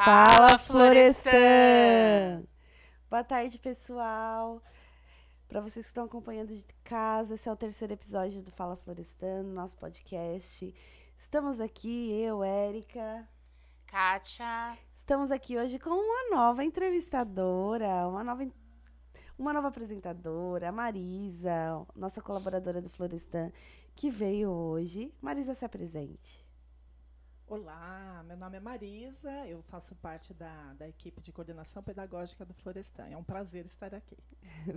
Fala, Florestan! Boa tarde, pessoal. Para vocês que estão acompanhando de casa, esse é o terceiro episódio do Fala Florestan, nosso podcast. Estamos aqui, eu, Érica, Kátia. Estamos aqui hoje com uma nova entrevistadora, uma nova apresentadora, a Marisa, nossa colaboradora do Florestan, que veio hoje. Marisa, se apresente. Olá, meu nome é Marisa, eu faço parte da equipe de coordenação pedagógica do Florestan. É um prazer estar aqui.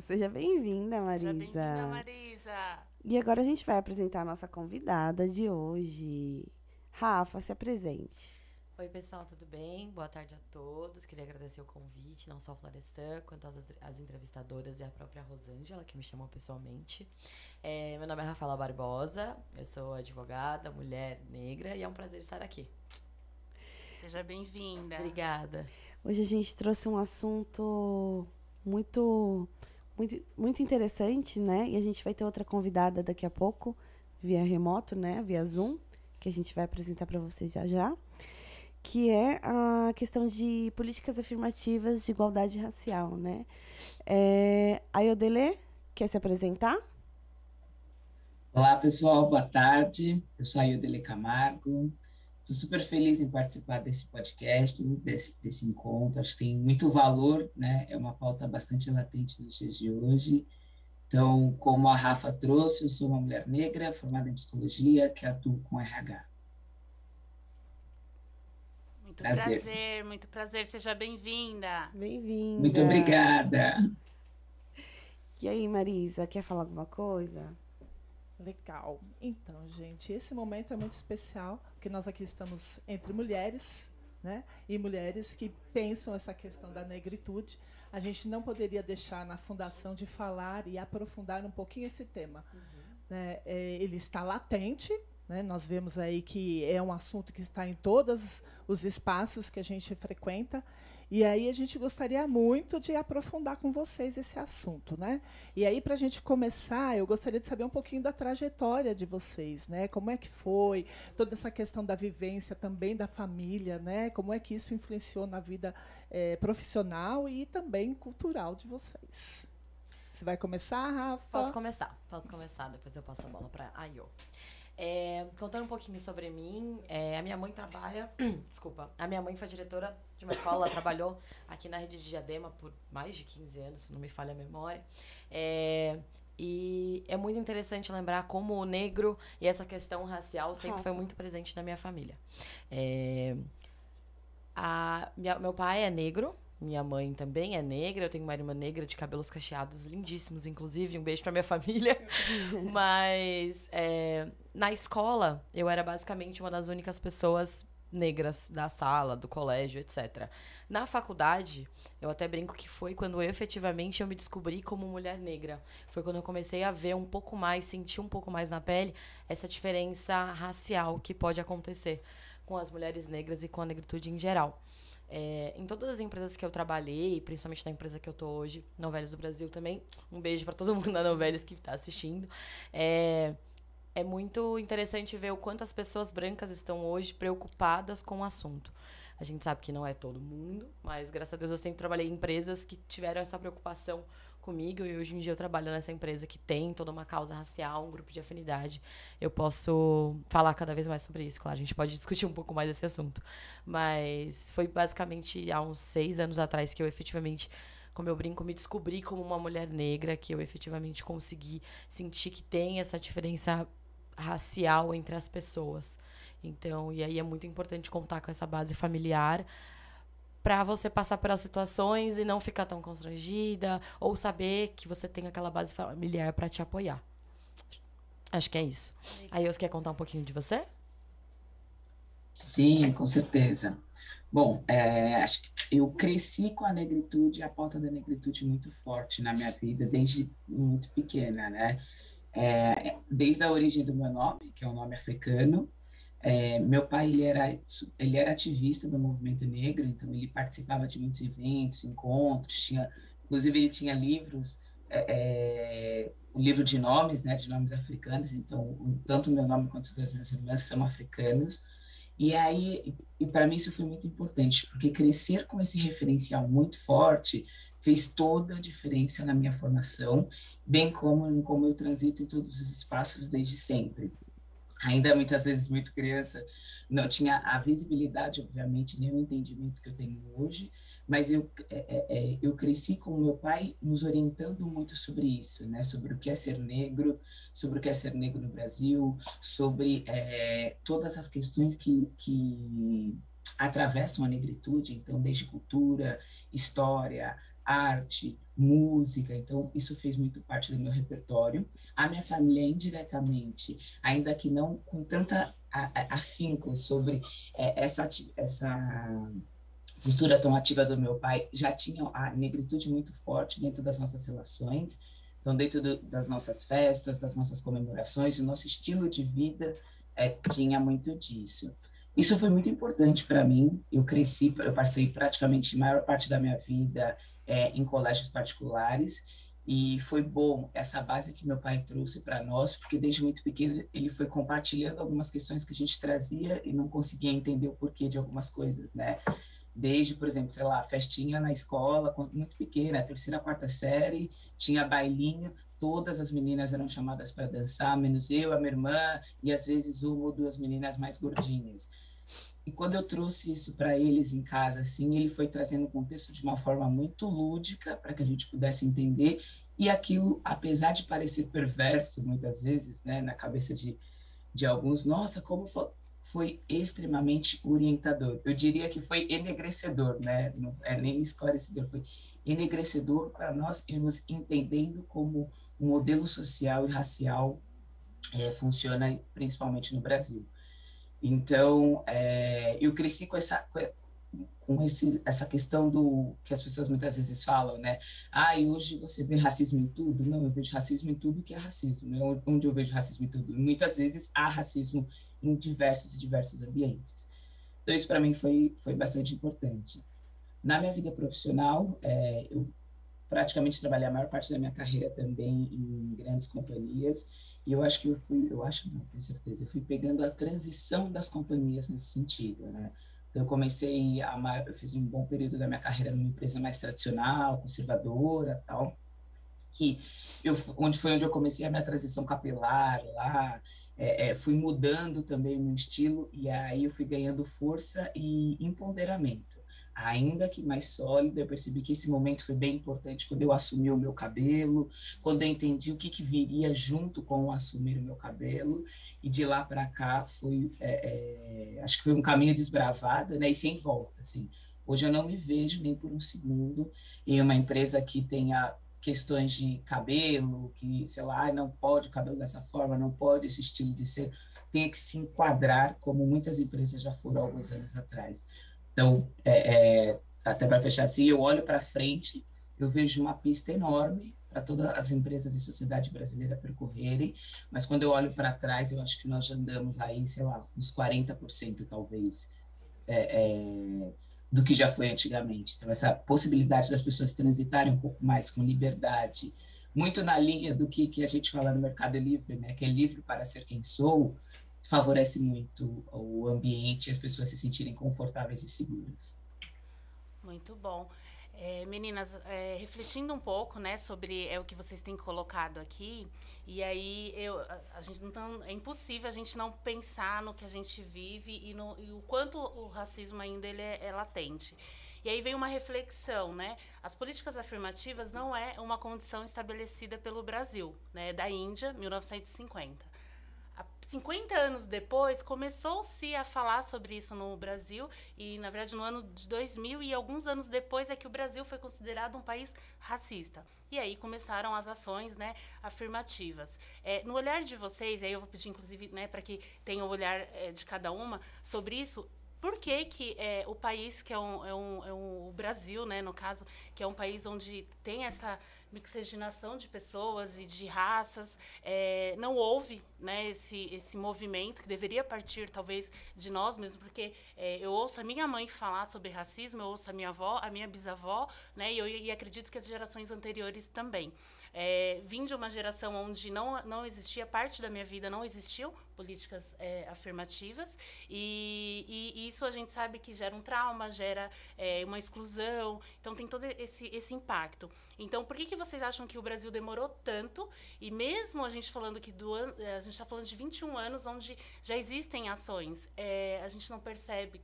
Seja bem-vinda, Marisa. Seja bem-vinda, Marisa. E agora a gente vai apresentar a nossa convidada de hoje. Rafa, se apresente. Oi, pessoal, tudo bem? Boa tarde a todos. Queria agradecer o convite, não só ao Florestan, quanto as entrevistadoras e a própria Rosângela, que me chamou pessoalmente. Meu nome é Rafaela Barbosa, eu sou advogada, mulher negra, e é um prazer estar aqui. Seja bem-vinda. Obrigada. Hoje a gente trouxe um assunto muito interessante, né? E a gente vai ter outra convidada daqui a pouco, via remoto, né? Via Zoom, que a gente vai apresentar para vocês já. Que é a questão de políticas afirmativas de igualdade racial, né? A Iodele, quer se apresentar? Olá, pessoal, boa tarde. Eu sou a Iodele Camargo. Estou super feliz em participar desse podcast, desse encontro. Acho que tem muito valor, né? É uma pauta bastante latente nos dias de hoje. Então, como a Rafa trouxe, eu sou uma mulher negra formada em psicologia que atua com RH. Muito prazer. Seja bem-vinda. Bem-vinda. Muito obrigada. E aí, Marisa, quer falar alguma coisa? Legal. Então, gente, esse momento é muito especial, porque nós aqui estamos entre mulheres, né? E mulheres que pensam essa questão da negritude. A gente não poderia deixar na fundação de falar e aprofundar um pouquinho esse tema. Né? Ele está latente, né? Nós vemos aí que é um assunto que está em todos os espaços que a gente frequenta. E aí a gente gostaria muito de aprofundar com vocês esse assunto, né? E aí, para a gente começar, eu gostaria de saber um pouquinho da trajetória de vocês, né? Como é que foi toda essa questão da vivência também da família, né? Como é que isso influenciou na vida profissional e também cultural de vocês? Você vai começar, Rafa? Posso começar. Depois eu passo a bola para a Iô. Contando um pouquinho sobre mim, a minha mãe trabalha... Desculpa. A minha mãe foi diretora de uma escola, ela trabalhou aqui na rede de Diadema por mais de 15 anos, se não me falha a memória. E é muito interessante lembrar como o negro e essa questão racial sempre foi muito presente na minha família. Meu pai é negro. Minha mãe também é negra, eu tenho uma irmã negra de cabelos cacheados lindíssimos, inclusive, um beijo pra minha família. Mas na escola, eu era basicamente uma das únicas pessoas negras da sala, do colégio, etc. Na faculdade, eu até brinco que foi quando eu me descobri como mulher negra. Foi quando eu comecei a ver um pouco mais, sentir um pouco mais na pele essa diferença racial que pode acontecer com as mulheres negras e com a negritude em geral. Em todas as empresas que eu trabalhei, principalmente na empresa que eu tô hoje, Novelis do Brasil também, um beijo para todo mundo da Novelis que tá assistindo, é muito interessante ver o quanto as pessoas brancas estão hoje preocupadas com o assunto. A gente sabe que não é todo mundo, mas graças a Deus eu sempre trabalhei em empresas que tiveram essa preocupação comigo, e hoje em dia eu trabalho nessa empresa que tem toda uma causa racial, um grupo de afinidade. Eu posso falar cada vez mais sobre isso, claro, a gente pode discutir um pouco mais desse assunto. Mas foi basicamente há uns 6 anos atrás que eu efetivamente, como eu brinco, me descobri como uma mulher negra, que eu efetivamente consegui sentir que tem essa diferença racial entre as pessoas. Então, e aí é muito importante contar com essa base familiar para você passar pelas situações e não ficar tão constrangida, ou saber que você tem aquela base familiar para te apoiar. Acho que é isso. Aí, você quer contar um pouquinho de você? Sim, com certeza. Bom, acho que eu cresci com a negritude, a pauta da negritude muito forte na minha vida, desde muito pequena, né? Desde a origem do meu nome, que é um nome africano. Meu pai ele era ativista do movimento negro, então ele participava de muitos eventos, encontros, inclusive ele tinha livros, um livro de nomes, né, de nomes africanos, então tanto o meu nome quanto os das minhas irmãs são africanos. E aí, e para mim isso foi muito importante, porque crescer com esse referencial muito forte fez toda a diferença na minha formação, bem como eu transito em todos os espaços desde sempre. Ainda muitas vezes muito criança, não tinha a visibilidade, obviamente, nem o entendimento que eu tenho hoje, mas eu cresci com o meu pai nos orientando muito sobre isso, né? Sobre o que é ser negro, sobre o que é ser negro no Brasil, sobre todas as questões que atravessam a negritude, então, desde cultura, história, arte, música, então isso fez muito parte do meu repertório. A minha família, indiretamente, ainda que não com tanta afinco sobre essa postura tão ativa do meu pai, já tinha a negritude muito forte dentro das nossas relações, então dentro das nossas festas, das nossas comemorações, o nosso estilo de vida tinha muito disso. Isso foi muito importante para mim. Eu passei praticamente a maior parte da minha vida em colégios particulares, e foi bom essa base que meu pai trouxe para nós, porque desde muito pequeno ele foi compartilhando algumas questões que a gente trazia e não conseguia entender o porquê de algumas coisas, né? Desde, por exemplo, sei lá, festinha na escola, muito pequena, terceira, quarta série, tinha bailinho, todas as meninas eram chamadas para dançar, menos eu, a minha irmã, e às vezes uma ou duas meninas mais gordinhas. E quando eu trouxe isso para eles em casa, assim, ele foi trazendo o contexto de uma forma muito lúdica para que a gente pudesse entender. E aquilo, apesar de parecer perverso muitas vezes, né, na cabeça de alguns, nossa, como foi extremamente orientador. Eu diria que foi enegrecedor, né? Não é nem esclarecedor, foi enegrecedor para nós irmos entendendo como o modelo social e racial funciona, principalmente no Brasil. Então, eu cresci com essa questão do que as pessoas muitas vezes falam, né? E hoje você vê racismo em tudo? Não, eu vejo racismo em tudo que é racismo, né? Onde eu vejo racismo em tudo? Muitas vezes há racismo em diversos e diversos ambientes. Então, isso para mim foi bastante importante. Na minha vida profissional, eu praticamente trabalhei a maior parte da minha carreira também em grandes companhias, e eu acho que eu acho não, tenho certeza, eu fui pegando a transição das companhias nesse sentido, né? Então, eu fiz um bom período da minha carreira numa empresa mais tradicional, conservadora, tal, onde eu comecei a minha transição capilar lá, fui mudando também o meu estilo, e aí eu fui ganhando força e empoderamento. Ainda que mais sólida, eu percebi que esse momento foi bem importante quando eu assumi o meu cabelo, quando eu entendi o que viria junto com o assumir o meu cabelo, e de lá para cá acho que foi um caminho desbravado, né, e sem volta, assim. Hoje eu não me vejo nem por um segundo em uma empresa que tenha questões de cabelo, que, sei lá, não pode o cabelo dessa forma, não pode esse estilo de ser, tem que se enquadrar como muitas empresas já foram há alguns anos atrás. Então, até para fechar assim, eu olho para frente, eu vejo uma pista enorme para todas as empresas e sociedade brasileira percorrerem, mas quando eu olho para trás, eu acho que nós já andamos aí, sei lá, uns 40% talvez, do que já foi antigamente. Então, essa possibilidade das pessoas transitarem um pouco mais com liberdade, muito na linha do que a gente fala no Mercado Livre, né? Que é livre para ser quem sou, favorece muito o ambiente e as pessoas se sentirem confortáveis e seguras. Muito bom. Meninas, refletindo um pouco, né, sobre o que vocês têm colocado aqui, e aí a gente não, é impossível a gente não pensar no que a gente vive e o quanto o racismo ainda ele é latente. E aí vem uma reflexão, né? As políticas afirmativas não é uma condição estabelecida pelo Brasil, né? Da Índia, 1950. 50 anos depois, começou-se a falar sobre isso no Brasil, e, na verdade, no ano de 2000, e alguns anos depois é que o Brasil foi considerado um país racista. E aí começaram as ações, né, afirmativas. No olhar de vocês, e aí eu vou pedir, inclusive, né, para que tenha o olhar de cada uma sobre isso, por que que o país, que o Brasil, né, no caso, que é um país onde tem essa mixigenação de pessoas e de raças, não houve, né, esse movimento que deveria partir, talvez, de nós mesmos, porque eu ouço a minha mãe falar sobre racismo, eu ouço a minha avó, a minha bisavó, né, e acredito que as gerações anteriores também. Vim de uma geração onde não existia, parte da minha vida não existiam políticas afirmativas, e isso a gente sabe que gera um trauma, gera uma exclusão, então tem todo esse impacto. Então, por que vocês acham que o Brasil demorou tanto, e mesmo a gente falando que a gente está falando de 21 anos onde já existem ações, a gente não percebe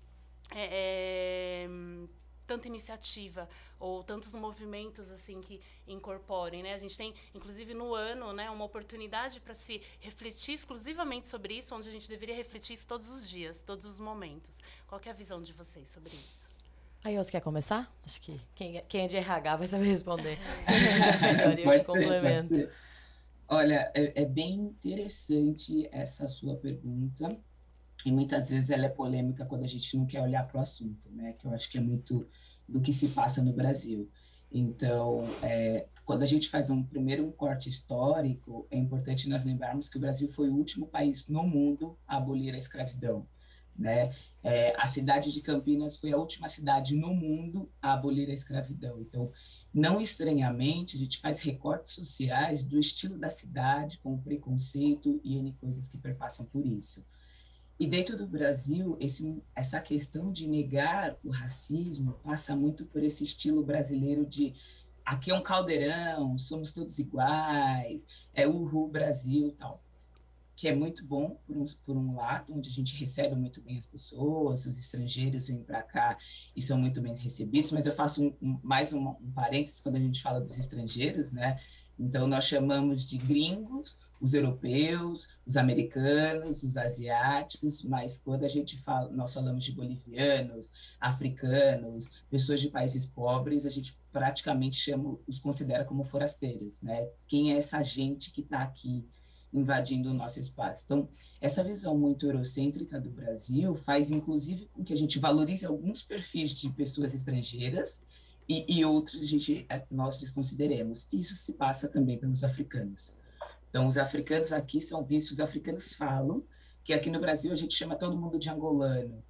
tanta iniciativa ou tantos movimentos assim que incorporem, né? A gente tem, inclusive no ano, né, uma oportunidade para se refletir exclusivamente sobre isso, onde a gente deveria refletir isso todos os dias, todos os momentos. Qual que é a visão de vocês sobre isso? Aí, você quer começar? Acho que quem é de RH vai saber responder. Pode ser. Olha, é bem interessante essa sua pergunta. E muitas vezes ela é polêmica quando a gente não quer olhar para o assunto, né? Que eu acho que é muito do que se passa no Brasil. Então, quando a gente faz um corte histórico, é importante nós lembrarmos que o Brasil foi o último país no mundo a abolir a escravidão, né? A cidade de Campinas foi a última cidade no mundo a abolir a escravidão. Então, não estranhamente, a gente faz recortes sociais do estilo da cidade, com preconceito e N coisas que perpassam por isso. E dentro do Brasil, essa questão de negar o racismo passa muito por esse estilo brasileiro de aqui é um caldeirão, somos todos iguais, uhul, Brasil, tal. Que é muito bom, por um lado, onde a gente recebe muito bem as pessoas, os estrangeiros vêm para cá e são muito bem recebidos, mas eu faço mais um parênteses quando a gente fala dos estrangeiros, né? Então, nós chamamos de gringos, os europeus, os americanos, os asiáticos, mas quando a gente fala, nós falamos de bolivianos, africanos, pessoas de países pobres, a gente praticamente os considera como forasteiros, né? Quem é essa gente que está aqui invadindo o nosso espaço? Então, essa visão muito eurocêntrica do Brasil faz, inclusive, com que a gente valorize alguns perfis de pessoas estrangeiras e outros nós desconsideremos. Isso se passa também pelos africanos. Então, os africanos aqui são vistos, os africanos falam que aqui no Brasil a gente chama todo mundo de angolano,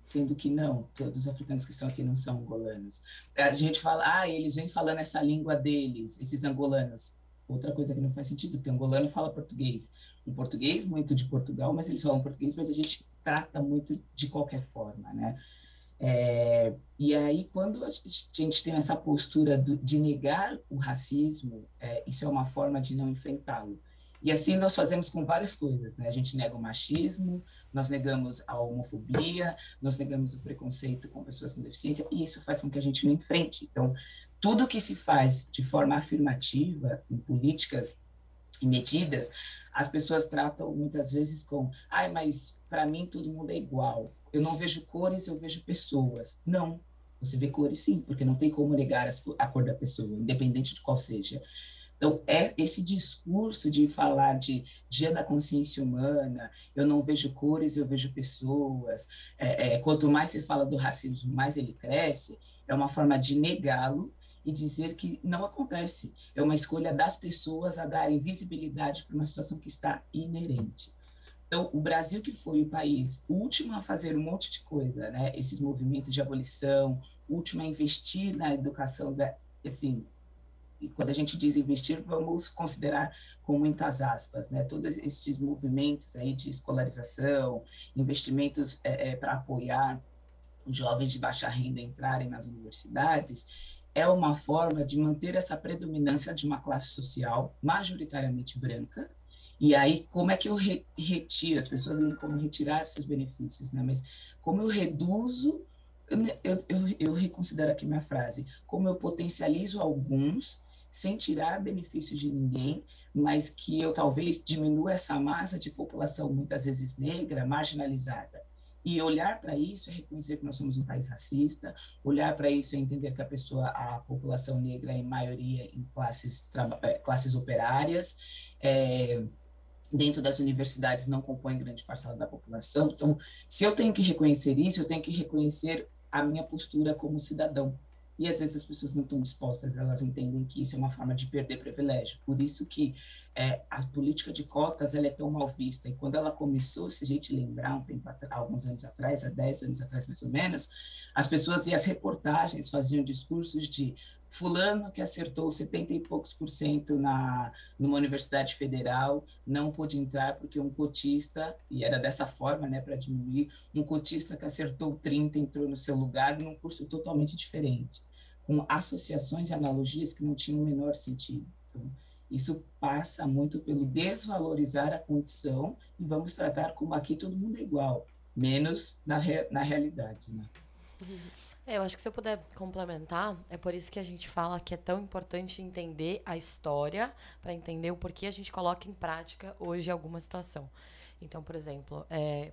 sendo que não, todos os africanos que estão aqui não são angolanos. A gente fala, eles vêm falando essa língua deles, esses angolanos. Outra coisa que não faz sentido, porque angolano fala português. Um português muito de Portugal, mas eles falam português, mas a gente trata muito de qualquer forma, né? E aí, quando a gente tem essa postura de negar o racismo, isso é uma forma de não enfrentá-lo. E assim nós fazemos com várias coisas, né? A gente nega o machismo, nós negamos a homofobia, nós negamos o preconceito com pessoas com deficiência, e isso faz com que a gente não enfrente. Então, tudo que se faz de forma afirmativa em políticas e medidas, as pessoas tratam muitas vezes com mas para mim todo mundo é igual. Eu não vejo cores, eu vejo pessoas. Não, você vê cores sim, porque não tem como negar a cor da pessoa, independente de qual seja. Então, esse discurso de falar de Dia da Consciência Humana, eu não vejo cores, eu vejo pessoas, quanto mais se fala do racismo, mais ele cresce, é uma forma de negá-lo e dizer que não acontece. É uma escolha das pessoas a darem visibilidade para uma situação que está inerente. Então, o Brasil, que foi o país o último a fazer um monte de coisa, né? Esses movimentos de abolição, o último a investir na educação, assim, e quando a gente diz investir, vamos considerar com muitas aspas, né? Todos esses movimentos aí de escolarização, investimentos para apoiar os jovens de baixa renda entrarem nas universidades, é uma forma de manter essa predominância de uma classe social majoritariamente branca. E aí, como é que eu retiro? As pessoas leem como retirar seus benefícios, né? Mas como eu reduzo, eu reconsidero aqui minha frase, como eu potencializo alguns, sem tirar benefícios de ninguém, mas que eu talvez diminua essa massa de população, muitas vezes negra, marginalizada. E olhar para isso é reconhecer que nós somos um país racista, olhar para isso é entender que a população negra é em maioria em classes operárias, dentro das universidades não compõem grande parcela da população. Então, se eu tenho que reconhecer isso, eu tenho que reconhecer a minha postura como cidadão. E às vezes as pessoas não estão dispostas, elas entendem que isso é uma forma de perder privilégio. Por isso que a política de cotas ela é tão mal vista. E quando ela começou, se a gente lembrar alguns anos atrás, há 10 anos atrás mais ou menos, as pessoas e as reportagens faziam discursos de fulano que acertou 70 e poucos % numa universidade federal, não pôde entrar porque um cotista, e era dessa forma, né, para diminuir, um cotista que acertou 30 entrou no seu lugar num curso totalmente diferente, com associações e analogias que não tinham o menor sentido. Então, isso passa muito pelo desvalorizar a condição e vamos tratar como aqui todo mundo é igual, menos na realidade, né? Eu acho que se eu puder complementar, é por isso que a gente fala que é tão importante entender a história, para entender o porquê a gente coloca em prática hoje alguma situação. Então, por exemplo,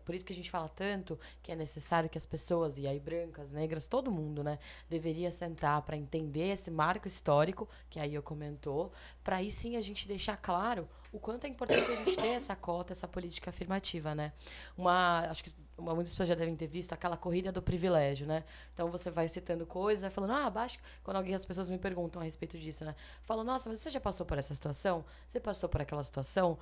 por isso que a gente fala tanto que é necessário que as pessoas, e aí brancas, negras, todo mundo, né, deveria sentar para entender esse marco histórico, que aí eu comentou, para aí sim a gente deixar claro o quanto é importante a gente ter essa cota, essa política afirmativa, né? Acho que muitas pessoas já devem ter visto aquela corrida do privilégio, né? Então você vai citando coisas, vai falando, abaixo, quando as pessoas me perguntam a respeito disso, né? Falam, nossa, mas você já passou por essa situação? Você passou por aquela situação?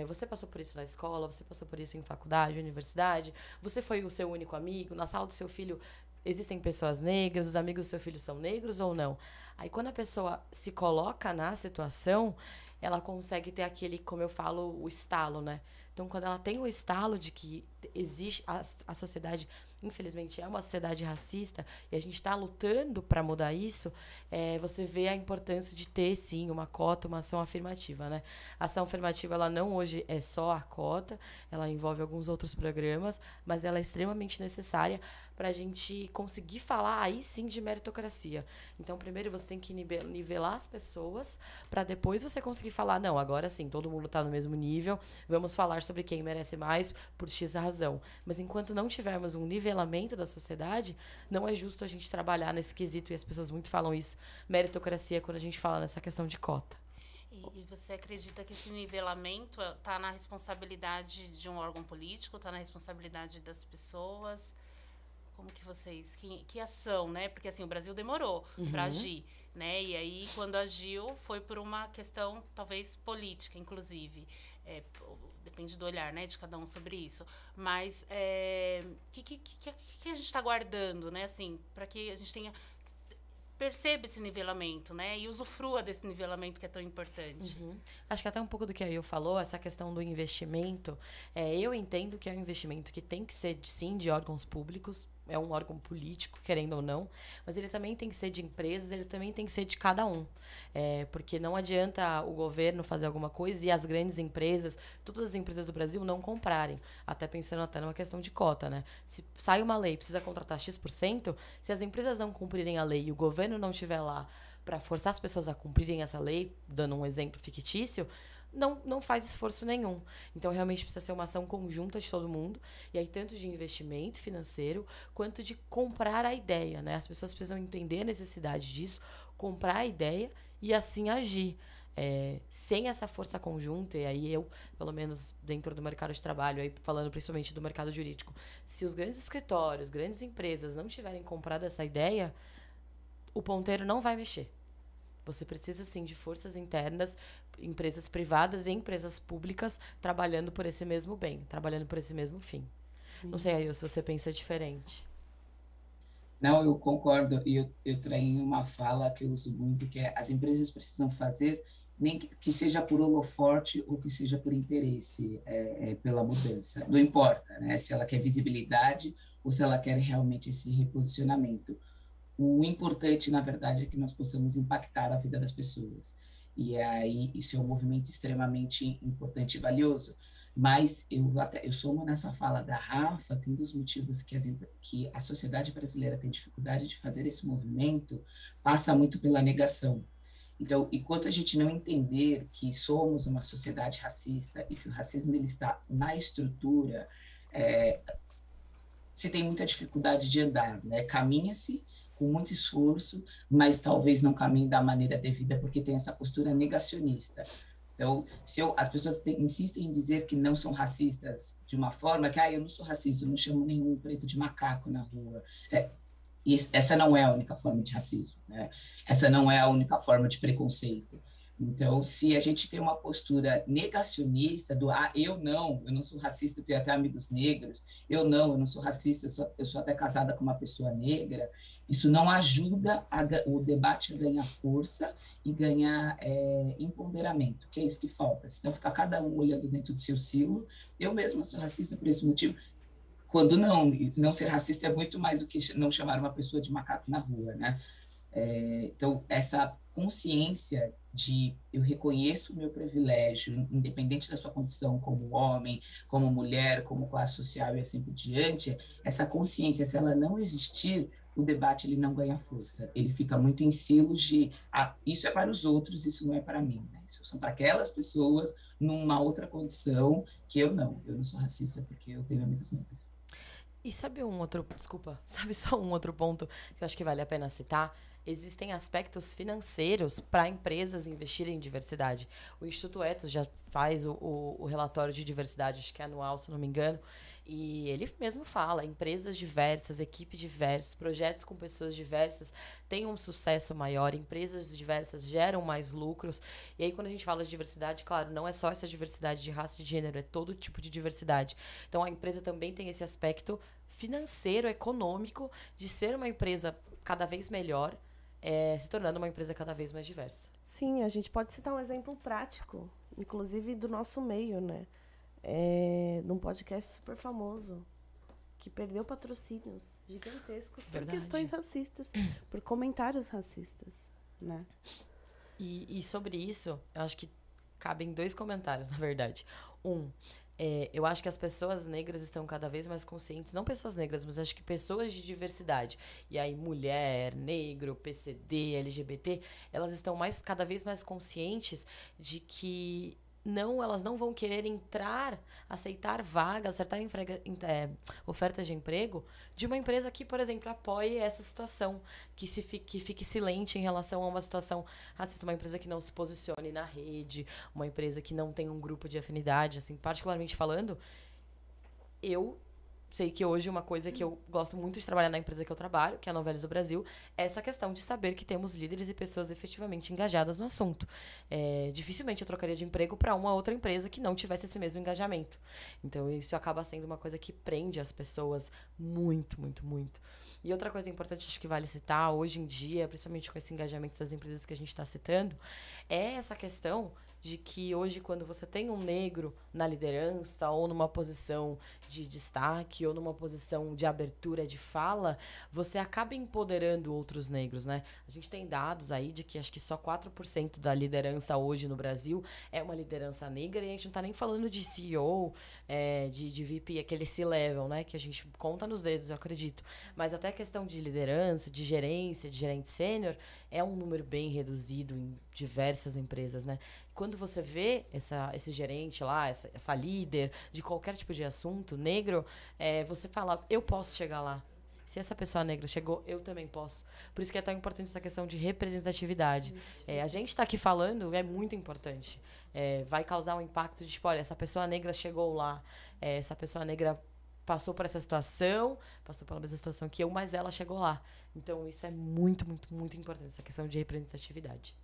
Você passou por isso na escola? Você passou por isso em faculdade, universidade? Você foi o seu único amigo? Na sala do seu filho existem pessoas negras? Os amigos do seu filho são negros ou não? Aí quando a pessoa se coloca na situação, ela consegue ter aquele, como eu falo, o estalo, né? Então, quando ela tem o estalo de que existe a sociedade, infelizmente, é uma sociedade racista e a gente está lutando para mudar isso, você vê a importância de ter, sim, uma cota, uma ação afirmativa, né? A ação afirmativa, ela não hoje é só a cota, ela envolve alguns outros programas, mas ela é extremamente necessária para a gente conseguir falar aí sim de meritocracia. Então, primeiro você tem que nivelar as pessoas para depois você conseguir falar, não, agora sim, todo mundo está no mesmo nível, vamos falar sobre quem merece mais por X razão. Mas enquanto não tivermos um nivelamento da sociedade, não é justo a gente trabalhar nesse quesito, e as pessoas muito falam isso, meritocracia, quando a gente fala nessa questão de cota. E você acredita que esse nivelamento está na responsabilidade de um órgão político, está na responsabilidade das pessoas? Como que vocês... Que ação, né? Porque, assim, o Brasil demorou para agir, né? E aí, quando agiu, foi por uma questão, talvez, política, inclusive. Depende do olhar, né, de cada um sobre isso. Mas que a gente está guardando, né? Assim, para que a gente perceba esse nivelamento, né? E usufrua desse nivelamento que é tão importante. Acho que até um pouco do que a Io falou, essa questão do investimento, eu entendo que é um investimento que tem que ser, sim, de órgãos públicos, é um órgão político, querendo ou não, mas ele também tem que ser de empresas, ele também tem que ser de cada um. Porque não adianta o governo fazer alguma coisa e as grandes empresas, todas as empresas do Brasil, não comprarem. Até pensando até numa questão de cota, né? Se sai uma lei e precisa contratar X%, se as empresas não cumprirem a lei e o governo não estiver lá para forçar as pessoas a cumprirem essa lei, dando um exemplo fictício, não faz esforço nenhum. Então, realmente precisa ser uma ação conjunta de todo mundo. E aí, tanto de investimento financeiro, quanto de comprar a ideia, né? As pessoas precisam entender a necessidade disso, comprar a ideia e assim agir. Sem essa força conjunta, e aí eu, pelo menos dentro do mercado de trabalho, aí falando principalmente do mercado jurídico, se os grandes escritórios, grandes empresas não tiverem comprado essa ideia, o ponteiro não vai mexer. Você precisa, sim, de forças internas, empresas privadas e empresas públicas trabalhando por esse mesmo bem, trabalhando por esse mesmo fim. Sim. Não sei, Ayo, se você pensa diferente. Não, eu concordo. Eu trago uma fala que eu uso muito, que é as empresas precisam fazer, nem que seja por holoforte ou que seja por interesse, pela mudança. Não importa, né? Se ela quer visibilidade ou se ela quer realmente esse reposicionamento. O importante, na verdade, é que nós possamos impactar a vida das pessoas. E aí, isso é um movimento extremamente importante e valioso. Mas eu somo nessa fala da Rafa que um dos motivos que a sociedade brasileira tem dificuldade de fazer esse movimento passa muito pela negação. Então, enquanto a gente não entender que somos uma sociedade racista e que o racismo ele está na estrutura, se tem muita dificuldade de andar, né? Caminha-se com muito esforço, mas talvez não caminhe da maneira devida, porque tem essa postura negacionista. Então, as pessoas insistem em dizer que não são racistas de uma forma que, eu não sou racista, eu não chamo nenhum preto de macaco na rua. E essa não é a única forma de racismo, né? Essa não é a única forma de preconceito. Então, se a gente tem uma postura negacionista do eu não sou racista, eu tenho até amigos negros, eu não sou racista, eu sou até casada com uma pessoa negra, isso não ajuda o debate a ganhar força e ganhar empoderamento, que é isso que falta. Senão fica cada um olhando dentro do seu silo. Eu mesma sou racista por esse motivo, quando não ser racista é muito mais do que não chamar uma pessoa de macaco na rua, né? Então, essa consciência de eu reconheço o meu privilégio, independente da sua condição como homem, como mulher, como classe social e assim por diante, essa consciência, se ela não existir, o debate ele não ganha força. Ele fica muito em silos de isso é para os outros, isso não é para mim. Né? Isso são para aquelas pessoas numa outra condição que eu não sou racista porque eu tenho amigos negros. E sabe só um outro ponto que eu acho que vale a pena citar? Existem aspectos financeiros para empresas investirem em diversidade. O Instituto Ethos já faz o relatório de diversidade, acho que é anual, se não me engano, e ele mesmo fala, empresas diversas, equipes diversas, projetos com pessoas diversas têm um sucesso maior, empresas diversas geram mais lucros. E aí, quando a gente fala de diversidade, claro, não é só essa diversidade de raça e de gênero, é todo tipo de diversidade. Então, a empresa também tem esse aspecto financeiro, econômico, de ser uma empresa cada vez melhor, se tornando uma empresa cada vez mais diversa. Sim, a gente pode citar um exemplo prático, inclusive do nosso meio, né? Num podcast super famoso, que perdeu patrocínios gigantescos por questões racistas, por comentários racistas, né? E sobre isso, eu acho que cabem 2 comentários, na verdade. Eu acho que as pessoas negras estão cada vez mais conscientes, não pessoas negras, mas acho que pessoas de diversidade, e aí mulher, negro, PCD, LGBT, elas estão cada vez mais conscientes de que elas não vão querer aceitar vagas, acertar ofertas de emprego de uma empresa que, por exemplo, apoie essa situação, que fique silente em relação a uma situação racista, uma empresa que não se posicione na rede, uma empresa que não tem um grupo de afinidade, assim, particularmente falando, eu sei que hoje uma coisa que eu gosto muito de trabalhar na empresa que eu trabalho, que é a Novelis do Brasil, é essa questão de saber que temos líderes e pessoas efetivamente engajadas no assunto. Dificilmente eu trocaria de emprego para uma outra empresa que não tivesse esse mesmo engajamento. Então, isso acaba sendo uma coisa que prende as pessoas muito, muito, muito. E outra coisa importante, acho que vale citar, hoje em dia, principalmente com esse engajamento das empresas que a gente está citando, é essa questão de que hoje, quando você tem um negro na liderança ou numa posição de destaque ou numa posição de abertura de fala, você acaba empoderando outros negros, né? A gente tem dados aí de que acho que só 4% da liderança hoje no Brasil é uma liderança negra, e a gente não tá nem falando de CEO, de VP, aquele C-level, né? Que a gente conta nos dedos, eu acredito. Mas até a questão de liderança, de gerência, de gerente sênior, é um número bem reduzido em diversas empresas, né? Quando você vê esse gerente lá, essa líder de qualquer tipo de assunto negro, você fala, eu posso chegar lá. Se essa pessoa negra chegou, eu também posso. Por isso que é tão importante essa questão de representatividade. A gente está aqui falando, é muito importante. Vai causar um impacto de, tipo, olha, essa pessoa negra chegou lá, essa pessoa negra passou por essa situação, passou pela mesma situação que eu, mas ela chegou lá. Então, isso é muito, muito, muito importante, essa questão de representatividade.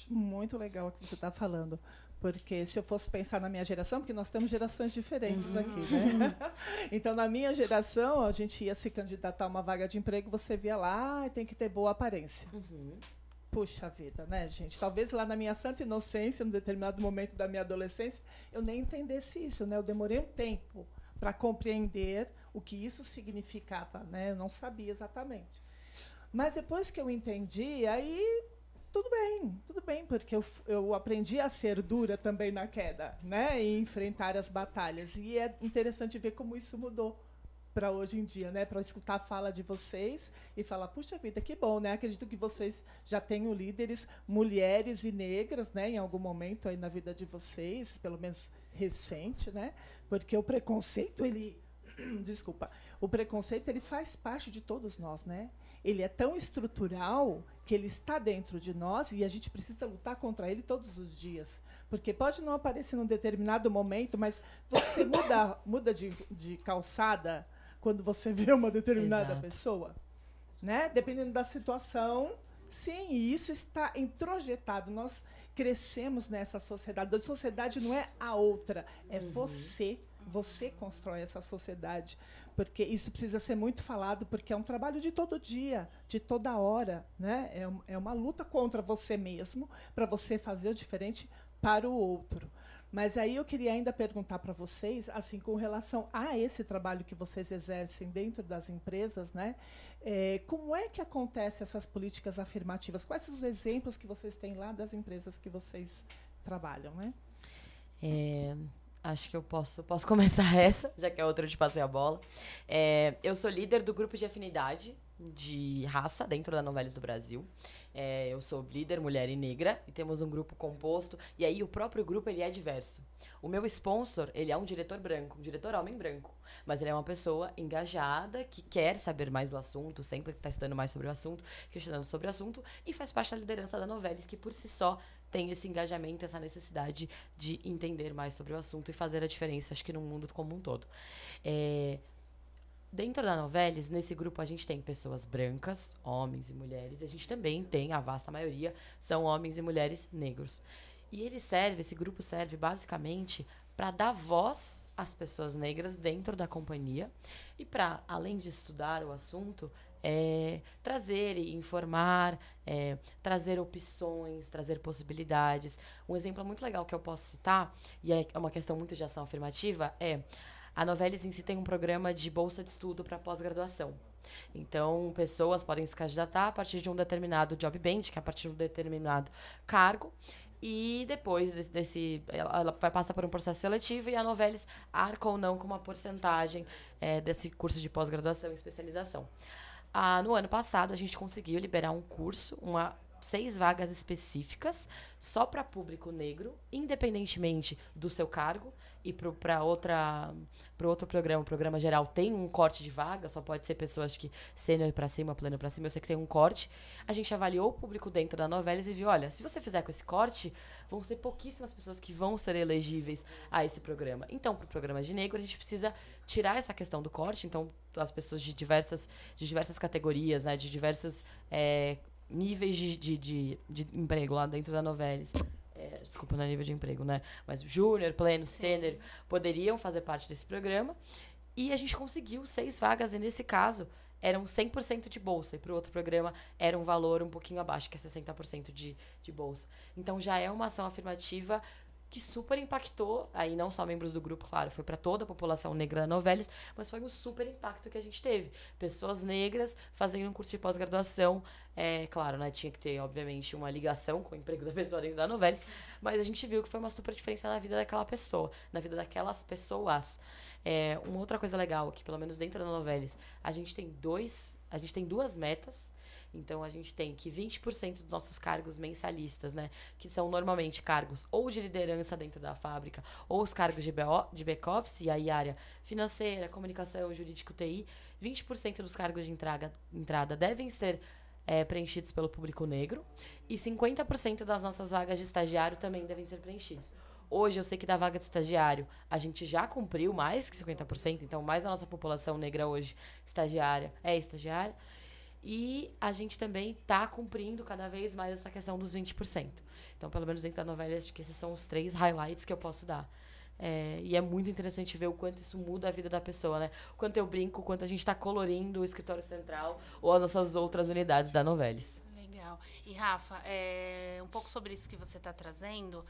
Muito legal o que você está falando, porque se eu fosse pensar na minha geração, porque nós temos gerações diferentes aqui, né? Então, na minha geração, a gente ia se candidatar a uma vaga de emprego, você via lá, tem que ter boa aparência. Puxa vida, né, gente? Talvez lá na minha santa inocência, num determinado momento da minha adolescência, eu nem entendesse isso, né? Eu demorei um tempo para compreender o que isso significava, né? Eu não sabia exatamente. Mas depois que eu entendi, aí tudo bem, porque eu aprendi a ser dura também na queda, né? E enfrentar as batalhas. E é interessante ver como isso mudou para hoje em dia, né? Para escutar a fala de vocês e falar, puxa vida, que bom, né? Acredito que vocês já tenham líderes, mulheres e negras, né? Em algum momento aí na vida de vocês, pelo menos recente, né? Porque o preconceito, o preconceito, ele faz parte de todos nós, né? ele é tão estrutural que ele está dentro de nós e a gente precisa lutar contra ele todos os dias. Porque pode não aparecer num determinado momento, mas você muda de calçada quando você vê uma determinada Exato. pessoa, né? Dependendo da situação, sim, e isso está introjetado. Nós crescemos nessa sociedade. A sociedade não é a outra, é você. Você constrói essa sociedade. Porque isso precisa ser muito falado, porque é um trabalho de todo dia, de toda hora, né? É uma luta contra você mesmo, para você fazer o diferente para o outro. Mas aí eu queria ainda perguntar para vocês, assim, com relação a esse trabalho que vocês exercem dentro das empresas, né? Como é que acontecem essas políticas afirmativas? Quais são os exemplos que vocês têm lá das empresas que vocês trabalham, né? Acho que eu posso começar essa, já que a outra eu te passei a bola. Eu sou líder do grupo de afinidade de raça dentro da Novelis do Brasil. Eu sou líder mulher e negra e temos um grupo composto. E aí o próprio grupo ele é diverso. O meu sponsor, ele é um diretor branco, um diretor homem branco. Mas ele é uma pessoa engajada, que quer saber mais do assunto, sempre está estudando mais sobre o assunto, questionando sobre o assunto, e faz parte da liderança da Novelis, que por si só tem esse engajamento, essa necessidade de entender mais sobre o assunto e fazer a diferença, acho que no mundo como um todo. Dentro da Novelis, nesse grupo a gente tem pessoas brancas, homens e mulheres, e a gente também tem, a vasta maioria, são homens e mulheres negros. E esse grupo serve basicamente para dar voz às pessoas negras dentro da companhia e para, além de estudar o assunto, trazer e informar, trazer opções, trazer possibilidades. Um exemplo muito legal que eu posso citar, e é uma questão muito de ação afirmativa, a Novelis em si tem um programa de bolsa de estudo para pós-graduação. Então, pessoas podem se candidatar a partir de um determinado job band, que é a partir de um determinado cargo, e depois ela passa por um processo seletivo e a Novelis arca ou não com uma porcentagem desse curso de pós-graduação e especialização. No ano passado, a gente conseguiu liberar um curso, 6 vagas específicas, só para público negro, independentemente do seu cargo. E para outro programa, o programa geral, tem um corte de vaga, só pode ser pessoas que sênior para cima, pleno para cima, eu sei que tem um corte. A gente avaliou o público dentro da Novelis e viu, olha, se você fizer com esse corte, vão ser pouquíssimas pessoas que vão ser elegíveis a esse programa. Então, para o programa de negro, a gente precisa tirar essa questão do corte. Então, as pessoas de diversas categorias, né, de diversos níveis de emprego lá dentro da Novelis. Desculpa, não é nível de emprego, né? Mas júnior, pleno, sênior, poderiam fazer parte desse programa. E a gente conseguiu 6 vagas, e nesse caso, eram 100% de bolsa. E para o outro programa, era um valor um pouquinho abaixo, que é 60% de bolsa. Então, já é uma ação afirmativa que super impactou, aí não só membros do grupo, claro, foi para toda a população negra da Novelis, mas foi um super impacto que a gente teve. Pessoas negras fazendo um curso de pós-graduação, claro, né, tinha que ter, obviamente, uma ligação com o emprego da pessoa dentro da Novelis, mas a gente viu que foi uma super diferença na vida daquela pessoa, na vida daquelas pessoas. Uma outra coisa legal, que pelo menos dentro da Novelis, a gente tem 2 metas. Então, a gente tem que 20% dos nossos cargos mensalistas, né, que são normalmente cargos ou de liderança dentro da fábrica, ou os cargos de back-office, e aí área financeira, comunicação, jurídico, TI, 20% dos cargos de entrada devem ser preenchidos pelo público negro, e 50% das nossas vagas de estagiário também devem ser preenchidos. Hoje, eu sei que da vaga de estagiário, a gente já cumpriu mais que 50%, então mais da nossa população negra hoje estagiária. E a gente também está cumprindo cada vez mais essa questão dos 20%. Então, pelo menos dentro da novela, acho que esses são os 3 highlights que eu posso dar. E é muito interessante ver o quanto isso muda a vida da pessoa, né? O quanto eu brinco, o quanto a gente está colorindo o escritório central ou as nossas outras unidades da Novelis. Legal. E, Rafa, um pouco sobre isso que você está trazendo.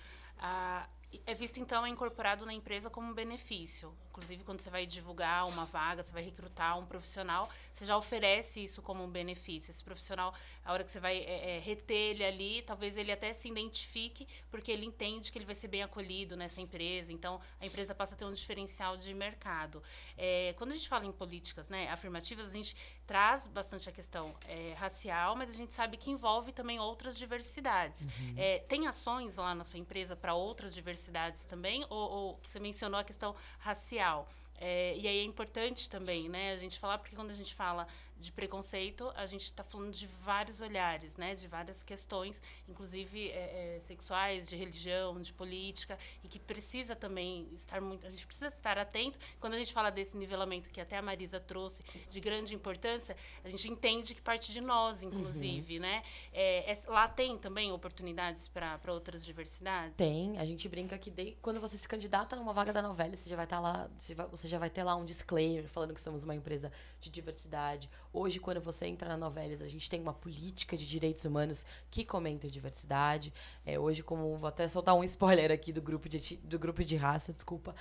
É visto, então, incorporado na empresa como um benefício. Inclusive, quando você vai divulgar uma vaga, você vai recrutar um profissional, você já oferece isso como um benefício. Esse profissional, a hora que você vai reter ele ali, talvez ele até se identifique, porque ele entende que ele vai ser bem acolhido nessa empresa. Então, a empresa passa a ter um diferencial de mercado. Quando a gente fala em políticas, né, afirmativas, a gente traz bastante a questão racial, mas a gente sabe que envolve também outras diversidades. Tem ações lá na sua empresa para outras diversidades também? Ou você mencionou a questão racial? E aí é importante também, né, a gente falar, porque quando a gente fala de preconceito, a gente está falando de vários olhares, né? De várias questões, inclusive sexuais, de religião, de política, e que precisa também estar muito... A gente precisa estar atento. Quando a gente fala desse nivelamento que até a Marisa trouxe, de grande importância, a gente entende que parte de nós, inclusive, né? Lá tem também oportunidades para outras diversidades? Tem, a gente brinca que quando você se candidata numa vaga da Novelis, você já vai estar lá, você já vai ter lá um disclaimer falando que somos uma empresa de diversidade. Hoje, quando você entra na Novelis, a gente tem uma política de direitos humanos que comenta diversidade. Hoje, vou até soltar um spoiler aqui do grupo de raça, desculpa.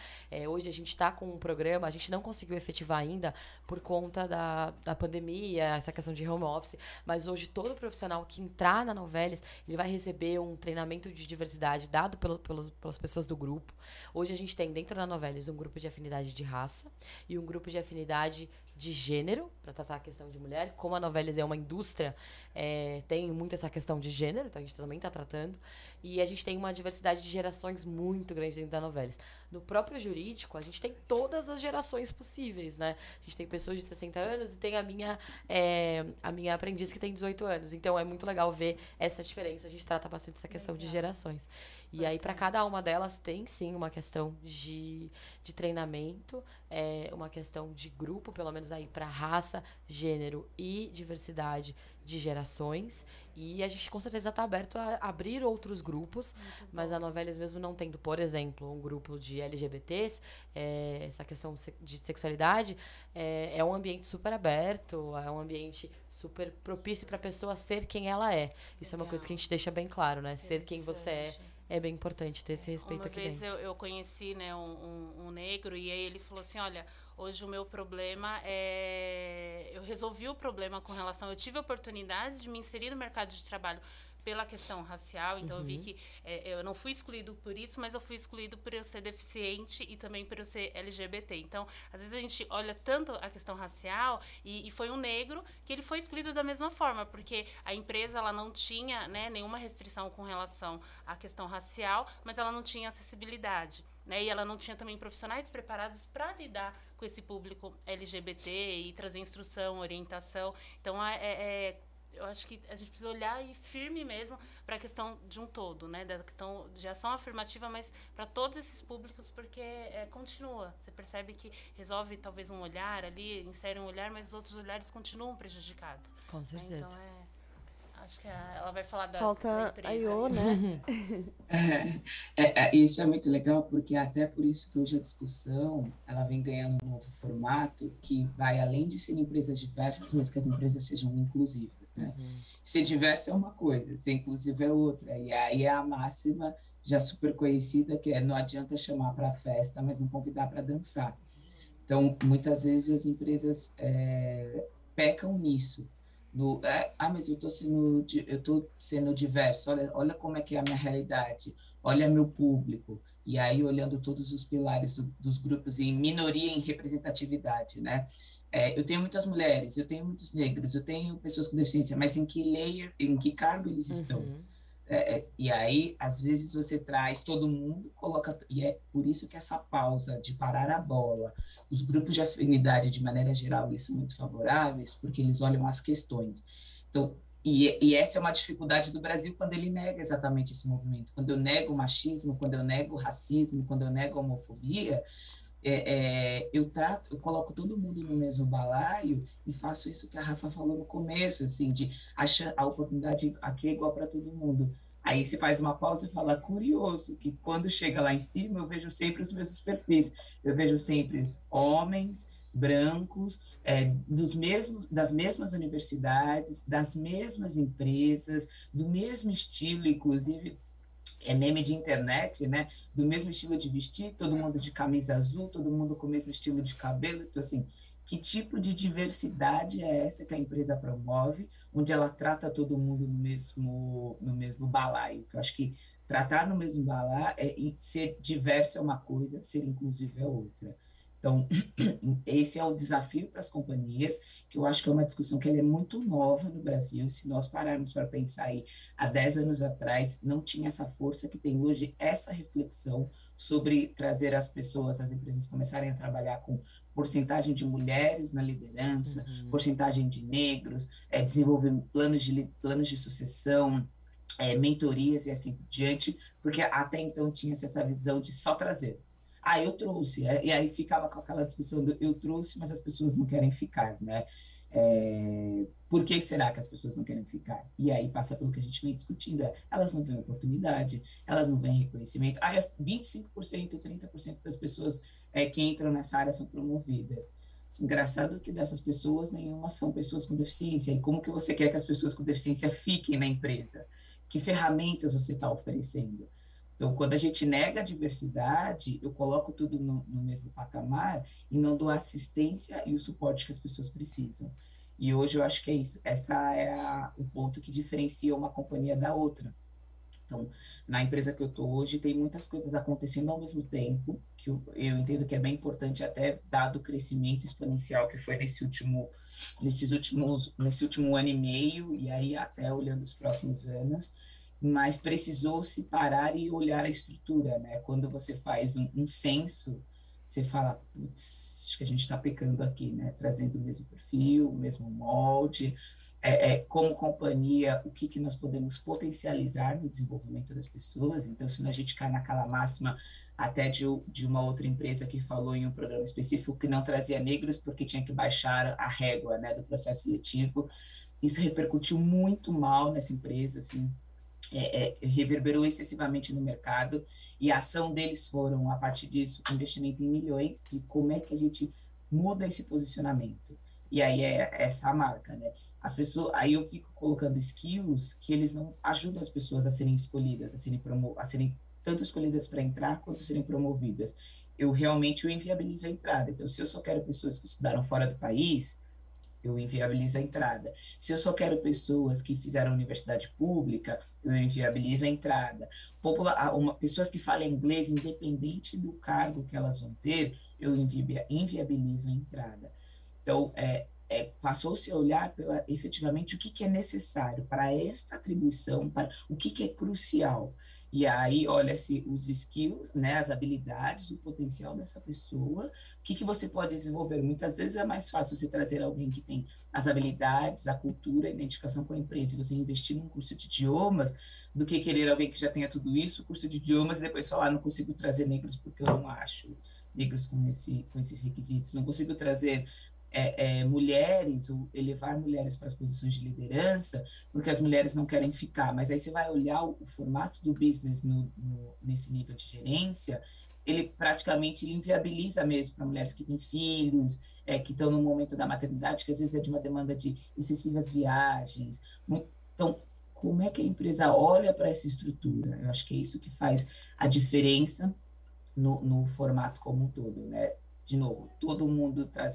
Hoje a gente está com um programa, a gente não conseguiu efetivar ainda por conta da pandemia, essa questão de home office, mas hoje todo profissional que entrar na Novelis, ele vai receber um treinamento de diversidade dado pelas pessoas do grupo. Hoje a gente tem dentro da Novelis um grupo de afinidade de raça e um grupo de afinidade de gênero, para tratar a questão de mulher. Como a Novelis é uma indústria, tem muito essa questão de gênero, então a gente também está tratando. E a gente tem uma diversidade de gerações muito grande dentro da Novelis. No próprio jurídico, a gente tem todas as gerações possíveis, né? A gente tem pessoas de 60 anos e tem a minha aprendiz que tem 18 anos. Então, é muito legal ver essa diferença. A gente trata bastante essa questão de gerações. E aí, para cada uma delas, tem sim uma questão de treinamento, uma questão de grupo, pelo menos aí para raça, gênero e diversidade de gerações. E a gente com certeza está aberto a abrir outros grupos, mas a Novelis mesmo não tendo, por exemplo, um grupo de LGBTs, essa questão de sexualidade, é um ambiente super aberto, é um ambiente super propício para a pessoa ser quem ela é. Isso é uma coisa que a gente deixa bem claro, né? Ser quem você é bem importante ter esse respeito aqui dentro. Uma vez eu conheci, né, um negro, e aí ele falou assim, olha, hoje o meu problema é... Eu resolvi o problema com relação... Eu tive a oportunidade de me inserir no mercado de trabalho pela questão racial, então eu vi que eu não fui excluído por isso, mas eu fui excluído por eu ser deficiente e também por eu ser LGBT. Então, às vezes a gente olha tanto a questão racial e foi um negro que ele foi excluído da mesma forma, porque a empresa ela não tinha, né, nenhuma restrição com relação à questão racial, mas ela não tinha acessibilidade. Né, e ela não tinha também profissionais preparados para lidar com esse público LGBT e trazer instrução, orientação. Então, eu acho que a gente precisa olhar e firme mesmo para a questão de um todo, né? Da questão de ação afirmativa, mas para todos esses públicos, porque continua. Você percebe que resolve talvez um olhar ali, insere um olhar, mas os outros olhares continuam prejudicados. Com certeza. Então, acho que ela vai falar da empresa. A Iô, né? Isso é muito legal, porque até por isso que hoje a discussão ela vem ganhando um novo formato que vai além de ser empresas diversas, mas que as empresas sejam inclusivas, né? Ser diverso é uma coisa, ser inclusivo é outra. E aí é a máxima já super conhecida, que não adianta chamar para a festa, mas não convidar para dançar. Então, muitas vezes as empresas pecam nisso. Mas eu estou sendo diverso, olha como é que é a minha realidade, olha meu público, e aí olhando todos os pilares dos grupos em minoria e em representatividade, né? Eu tenho muitas mulheres, eu tenho muitos negros, eu tenho pessoas com deficiência, mas em que layer, em que cargo eles estão? E aí, às vezes, você traz todo mundo, coloca... E é por isso que essa pausa de parar a bola, os grupos de afinidade, de maneira geral, eles são muito favoráveis, porque eles olham as questões. Então, e essa é uma dificuldade do Brasil quando ele nega exatamente esse movimento. Quando eu nego o machismo, quando eu nego o racismo, quando eu nego a homofobia... eu coloco todo mundo no mesmo balaio e faço isso que a Rafa falou no começo, assim, de achar a oportunidade aqui é igual para todo mundo. Aí se faz uma pausa e fala, curioso, que quando chega lá em cima eu vejo sempre os mesmos perfis, eu vejo sempre homens, brancos, das mesmas universidades, das mesmas empresas, do mesmo estilo, inclusive... meme de internet, né? Do mesmo estilo de vestir, todo mundo de camisa azul, todo mundo com o mesmo estilo de cabelo. Então, assim, que tipo de diversidade é essa que a empresa promove, onde ela trata todo mundo no mesmo balaio? Eu acho que tratar no mesmo balaio, ser diverso é uma coisa, ser inclusivo é outra. Então, esse é o desafio para as companhias, que eu acho que é uma discussão que ela é muito nova no Brasil. Se nós pararmos para pensar aí, há 10 anos atrás, não tinha essa força que tem hoje, essa reflexão sobre trazer as pessoas, as empresas começarem a trabalhar com porcentagem de mulheres na liderança, porcentagem de negros, desenvolver planos de sucessão, mentorias e assim por diante, porque até então tinha-se essa visão de só trazer. Ah, eu trouxe, e aí ficava com aquela discussão do eu trouxe, mas as pessoas não querem ficar, né? Por que será que as pessoas não querem ficar? E aí passa pelo que a gente vem discutindo, elas não veem oportunidade, elas não veem reconhecimento. Aí 25%, 30% das pessoas que entram nessa área são promovidas. Engraçado que dessas pessoas, nenhuma são pessoas com deficiência. E como que você quer que as pessoas com deficiência fiquem na empresa? Que ferramentas você está oferecendo? Então, quando a gente nega a diversidade, eu coloco tudo no mesmo patamar e não dou a assistência e o suporte que as pessoas precisam. E hoje eu acho que é isso. Essa é o ponto que diferencia uma companhia da outra. Então, na empresa que eu estou hoje, tem muitas coisas acontecendo ao mesmo tempo, que eu entendo que é bem importante, até dado o crescimento exponencial que foi nesse último ano e meio, e aí até olhando os próximos anos, mas precisou se parar e olhar a estrutura, né? Quando você faz um censo, você fala, putz, acho que a gente está pecando aqui, né? Trazendo o mesmo perfil, o mesmo molde, como companhia, o que nós podemos potencializar no desenvolvimento das pessoas. Então, se a gente cai naquela máxima até de uma outra empresa que falou em um programa específico que não trazia negros porque tinha que baixar a régua, né, do processo seletivo, isso repercutiu muito mal nessa empresa, assim, reverberou excessivamente no mercado, e a ação deles foram, a partir disso, investimento em milhões, e como é que a gente muda esse posicionamento? E aí é essa a marca, né? As pessoas, aí eu fico colocando skills que eles não ajudam as pessoas a serem escolhidas, a serem tanto escolhidas para entrar, quanto serem promovidas. Eu inviabilizo a entrada. Então, se eu só quero pessoas que estudaram fora do país, eu inviabilizo a entrada. Se eu só quero pessoas que fizeram universidade pública, eu inviabilizo a entrada. Pessoas que falam inglês, independente do cargo que elas vão ter, eu inviabilizo a entrada. Então, passou-se a olhar efetivamente o que é necessário para esta atribuição, para o que é crucial. E aí, olha-se os skills, né, as habilidades, o potencial dessa pessoa, o que você pode desenvolver. Muitas vezes é mais fácil você trazer alguém que tem as habilidades, a cultura, a identificação com a empresa, e você investir num curso de idiomas, do que querer alguém que já tenha tudo isso, curso de idiomas, e depois falar, não consigo trazer negros porque eu não acho negros com esses requisitos, não consigo trazer mulheres, ou elevar mulheres para as posições de liderança, porque as mulheres não querem ficar. Mas aí você vai olhar o formato do business nesse nível de gerência, ele praticamente inviabiliza mesmo para mulheres que têm filhos, que estão no momento da maternidade, que às vezes é de uma demanda de excessivas viagens. Então, como é que a empresa olha para essa estrutura? Eu acho que é isso que faz a diferença no formato como um todo, né? De novo,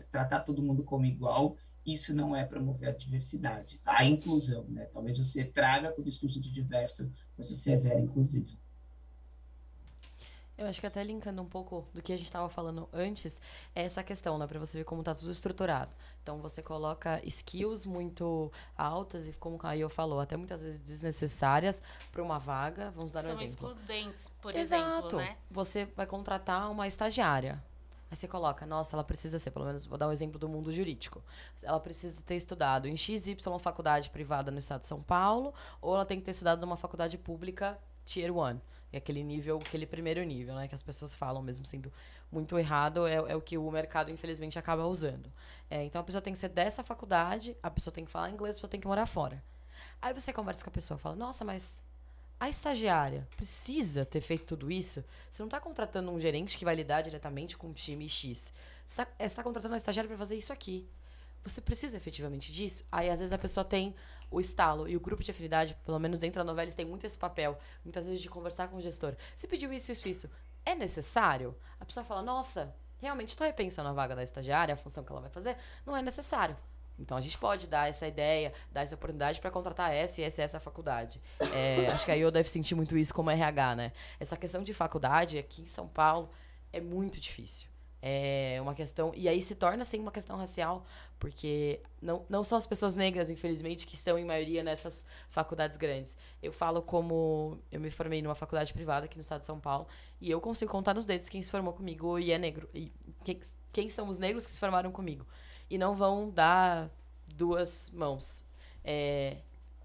tratar todo mundo como igual, isso não é promover a diversidade, a inclusão, né? Talvez você traga com o discurso de diverso, mas você é zero inclusivo. Eu acho que até linkando um pouco do que a gente estava falando antes, é essa questão, né? Para você ver como está tudo estruturado. Então, você coloca skills muito altas e, como a Caio falou, até muitas vezes desnecessárias para uma vaga. Vamos dar um exemplo. São excludentes, por Exato. exemplo, né? Você vai contratar uma estagiária. Aí você coloca, nossa, ela precisa ser, pelo menos, vou dar um exemplo do mundo jurídico. Ela precisa ter estudado em XY faculdade privada no estado de São Paulo, ou ela tem que ter estudado numa faculdade pública Tier 1. E aquele primeiro nível, né? Que as pessoas falam, mesmo sendo muito errado, é o que o mercado, infelizmente, acaba usando. Então, a pessoa tem que ser dessa faculdade, a pessoa tem que falar inglês, a pessoa tem que morar fora. Aí você conversa com a pessoa e fala, nossa, mas a estagiária precisa ter feito tudo isso? Você não está contratando um gerente que vai lidar diretamente com o time X. Você está contratando uma estagiária para fazer isso aqui. Você precisa efetivamente disso? Aí, às vezes, a pessoa tem o estalo. E o grupo de afinidade, pelo menos dentro da novela, eles têm muito esse papel. Muitas vezes de conversar com o gestor. Você pediu isso, isso, isso. É necessário? A pessoa fala, nossa, realmente estou repensando a vaga da estagiária, a função que ela vai fazer. Não é necessário. Então, a gente pode dar essa ideia, dar essa oportunidade para contratar essa faculdade. Acho que a IO deve sentir muito isso como RH, né? Essa questão de faculdade aqui em São Paulo é muito difícil. É uma questão... E aí se torna, sim, uma questão racial, porque não são as pessoas negras, infelizmente, que estão em maioria nessas faculdades grandes. Eu falo como... Eu me formei numa faculdade privada aqui no estado de São Paulo, e eu consigo contar nos dedos quem se formou comigo e é negro. E quem são os negros que se formaram comigo. E não vão dar 2 mãos.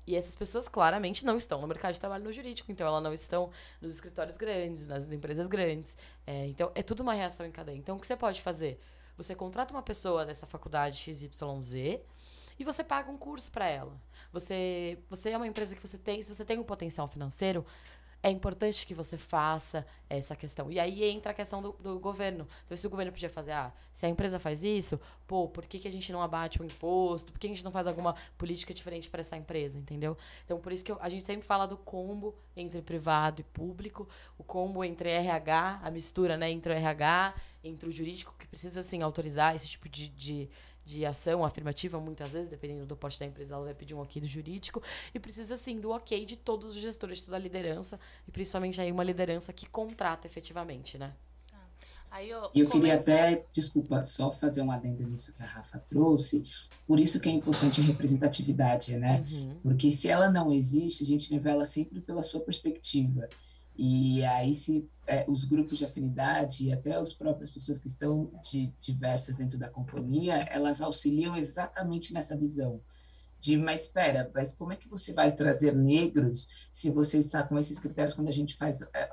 E essas pessoas claramente não estão no mercado de trabalho no jurídico, então elas não estão nos escritórios grandes, nas empresas grandes. Então é tudo uma reação em cadeia. Então o que você pode fazer? Você contrata uma pessoa dessa faculdade XYZ e você paga um curso para ela. Você é uma empresa que se você tem um potencial financeiro, é importante que você faça essa questão. E aí entra a questão do governo. Então, se o governo podia fazer, se a empresa faz isso, por que a gente não abate o imposto? Por que a gente não faz alguma política diferente para essa empresa, entendeu? Então, por isso que a gente sempre fala do combo entre privado e público, o combo entre RH, a mistura, né, entre o RH, entre o jurídico, que precisa, assim, autorizar esse tipo de ação afirmativa, muitas vezes, dependendo do porte da empresa, ela vai pedir um ok do jurídico, e precisa, sim, do ok de todos os gestores, de toda a liderança, e principalmente aí uma liderança que contrata efetivamente, né? Eu queria até, desculpa, só fazer um adendo nisso que a Rafa trouxe, por isso que é importante a representatividade, né? Porque se ela não existe, a gente revela sempre pela sua perspectiva. E aí, se os grupos de afinidade e até as próprias pessoas que estão diversas dentro da companhia, elas auxiliam exatamente nessa visão mas espera, mas como é que você vai trazer negros se você está com esses critérios quando a gente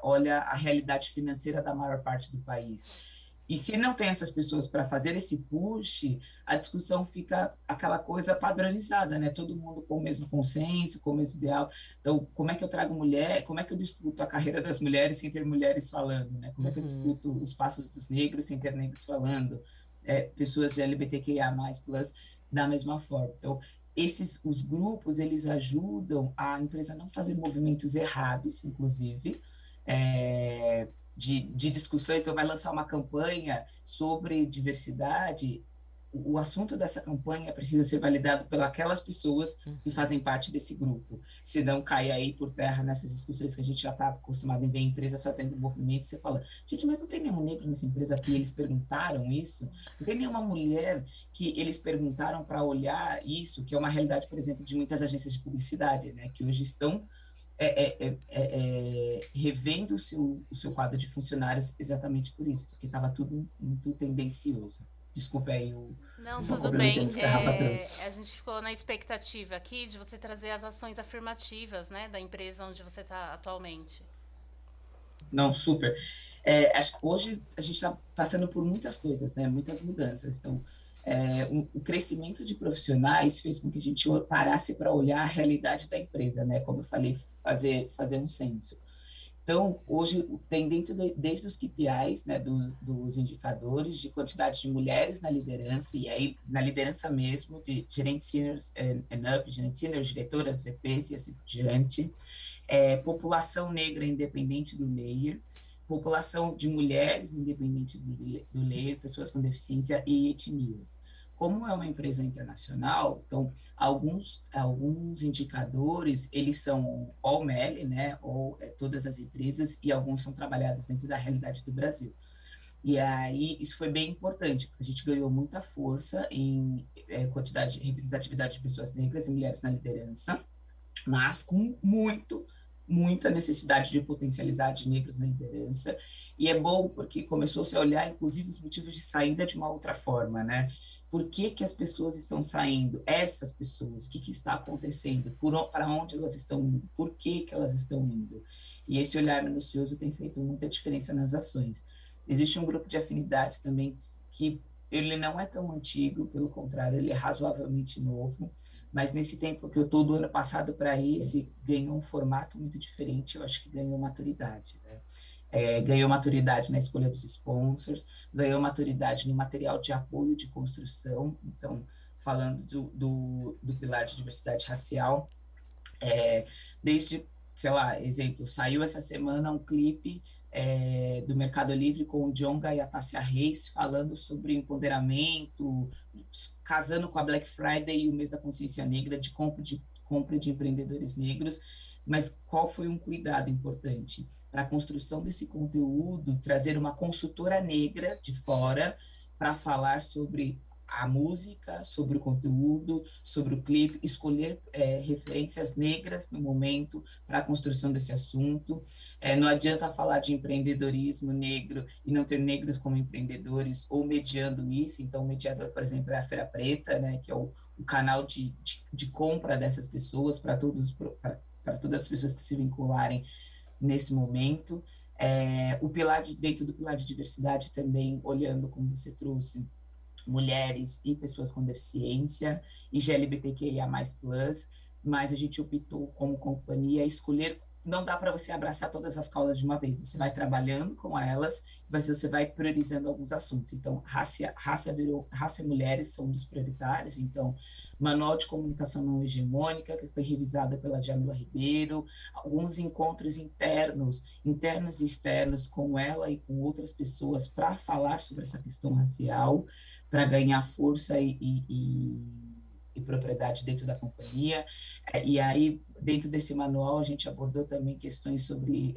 olha a realidade financeira da maior parte do país? E se não tem essas pessoas para fazer esse push, a discussão fica aquela coisa padronizada, né? Todo mundo com o mesmo consenso, com o mesmo ideal. Então, como é que eu trago mulher? Como é que eu discuto a carreira das mulheres sem ter mulheres falando, né? Como é que eu discuto os passos dos negros sem ter negros falando? Pessoas de LGBTQIA+, da mesma forma. Então, os grupos, eles ajudam a empresa a não fazer movimentos errados, inclusive, de discussões. Então, vai lançar uma campanha sobre diversidade, o assunto dessa campanha precisa ser validado pelas aquelas pessoas que fazem parte desse grupo. Senão cai aí por terra nessas discussões que a gente já está acostumado em ver empresas fazendo movimentos. Você fala, gente, mas não tem nenhum negro nessa empresa que eles perguntaram isso? Não tem nenhuma mulher que eles perguntaram para olhar isso, que é uma realidade, por exemplo, de muitas agências de publicidade, né, que hoje estão revendo o seu quadro de funcionários exatamente por isso, porque estava tudo muito tendencioso. Desculpa aí Não, tudo bem. A gente ficou na expectativa aqui de você trazer as ações afirmativas, né, da empresa onde você está atualmente. Não, super. Acho que hoje a gente está passando por muitas coisas, né, muitas mudanças. Então, o crescimento de profissionais fez com que a gente parasse para olhar a realidade da empresa, né, como eu falei, fazer um censo. Então, hoje, tem desde os KPIs, né, dos indicadores de quantidade de mulheres na liderança, e aí na liderança mesmo, de gerentes seniors and up, gerentes seniors, diretoras, VPs e assim por diante, população negra independente do layer, população de mulheres independente do layer, pessoas com deficiência e etnias. Como é uma empresa internacional, então, alguns indicadores, eles são all MELI, né, ou todas as empresas, e alguns são trabalhados dentro da realidade do Brasil. E aí, isso foi bem importante, porque a gente ganhou muita força em representatividade de pessoas negras e mulheres na liderança, mas com muita necessidade de potencializar de negros na liderança, e é bom porque começou-se a olhar, inclusive, os motivos de saída de uma outra forma, né? Por que as pessoas estão saindo? Essas pessoas, o que está acontecendo? Para onde elas estão indo? Por que elas estão indo? E esse olhar minucioso tem feito muita diferença nas ações. Existe um grupo de afinidades também que ele não é tão antigo, pelo contrário, ele é razoavelmente novo, mas nesse tempo que eu estou do ano passado para esse, ganhou um formato muito diferente, eu acho que ganhou maturidade, né? Ganhou maturidade na escolha dos sponsors, ganhou maturidade no material de apoio de construção, então, falando do pilar de diversidade racial, desde, sei lá, exemplo, saiu essa semana um clipe do Mercado Livre com o Djonga e a Tássia Reis falando sobre empoderamento, casando com a Black Friday e o mês da consciência negra, de compra de empreendedores negros, mas qual foi um cuidado importante? Para a construção desse conteúdo, trazer uma consultora negra de fora para falar sobre a música, sobre o conteúdo, sobre o clipe, escolher referências negras no momento para a construção desse assunto. Não adianta falar de empreendedorismo negro e não ter negros como empreendedores ou mediando isso. Então, o mediador, por exemplo, é a Feira Preta, né, que é o canal de compra dessas pessoas para todas as pessoas que se vincularem nesse momento. Dentro do pilar de diversidade também, olhando como você trouxe, mulheres e pessoas com deficiência e GLBTQIA++, mas a gente optou como companhia escolher, não dá para você abraçar todas as causas de uma vez, você vai trabalhando com elas, mas você vai priorizando alguns assuntos. Então, raça e mulheres são um dos prioritários, então, Manual de Comunicação Não Hegemônica, que foi revisada pela Djamila Ribeiro, alguns encontros internos e externos com ela e com outras pessoas para falar sobre essa questão racial, para ganhar força e propriedade dentro da companhia. E aí, dentro desse manual, a gente abordou também questões sobre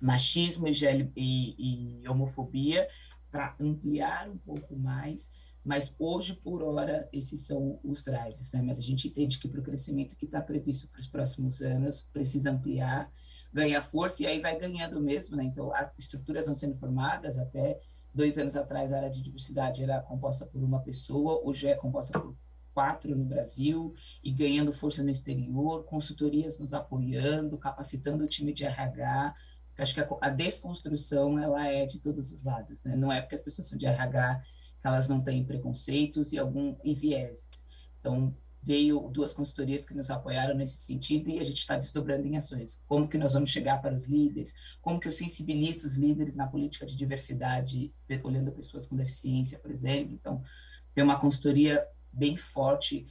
machismo e homofobia, para ampliar um pouco mais, mas hoje, por hora, esses são os drives, né? Mas a gente entende que para o crescimento que está previsto para os próximos anos, precisa ampliar, ganhar força, e aí vai ganhando mesmo, né? Então, as estruturas vão sendo formadas. Até 2 anos atrás, a área de diversidade era composta por uma pessoa, hoje é composta por 4 no Brasil, e ganhando força no exterior, consultorias nos apoiando, capacitando o time de RH. Acho que a desconstrução, ela é de todos os lados, né? Não é porque as pessoas são de RH que elas não têm preconceitos e vieses. Então, veio 2 consultorias que nos apoiaram nesse sentido, e a gente está desdobrando em ações. Como que nós vamos chegar para os líderes? Como que eu sensibilizo os líderes na política de diversidade, olhando pessoas com deficiência, por exemplo? Então, tem uma consultoria bem forte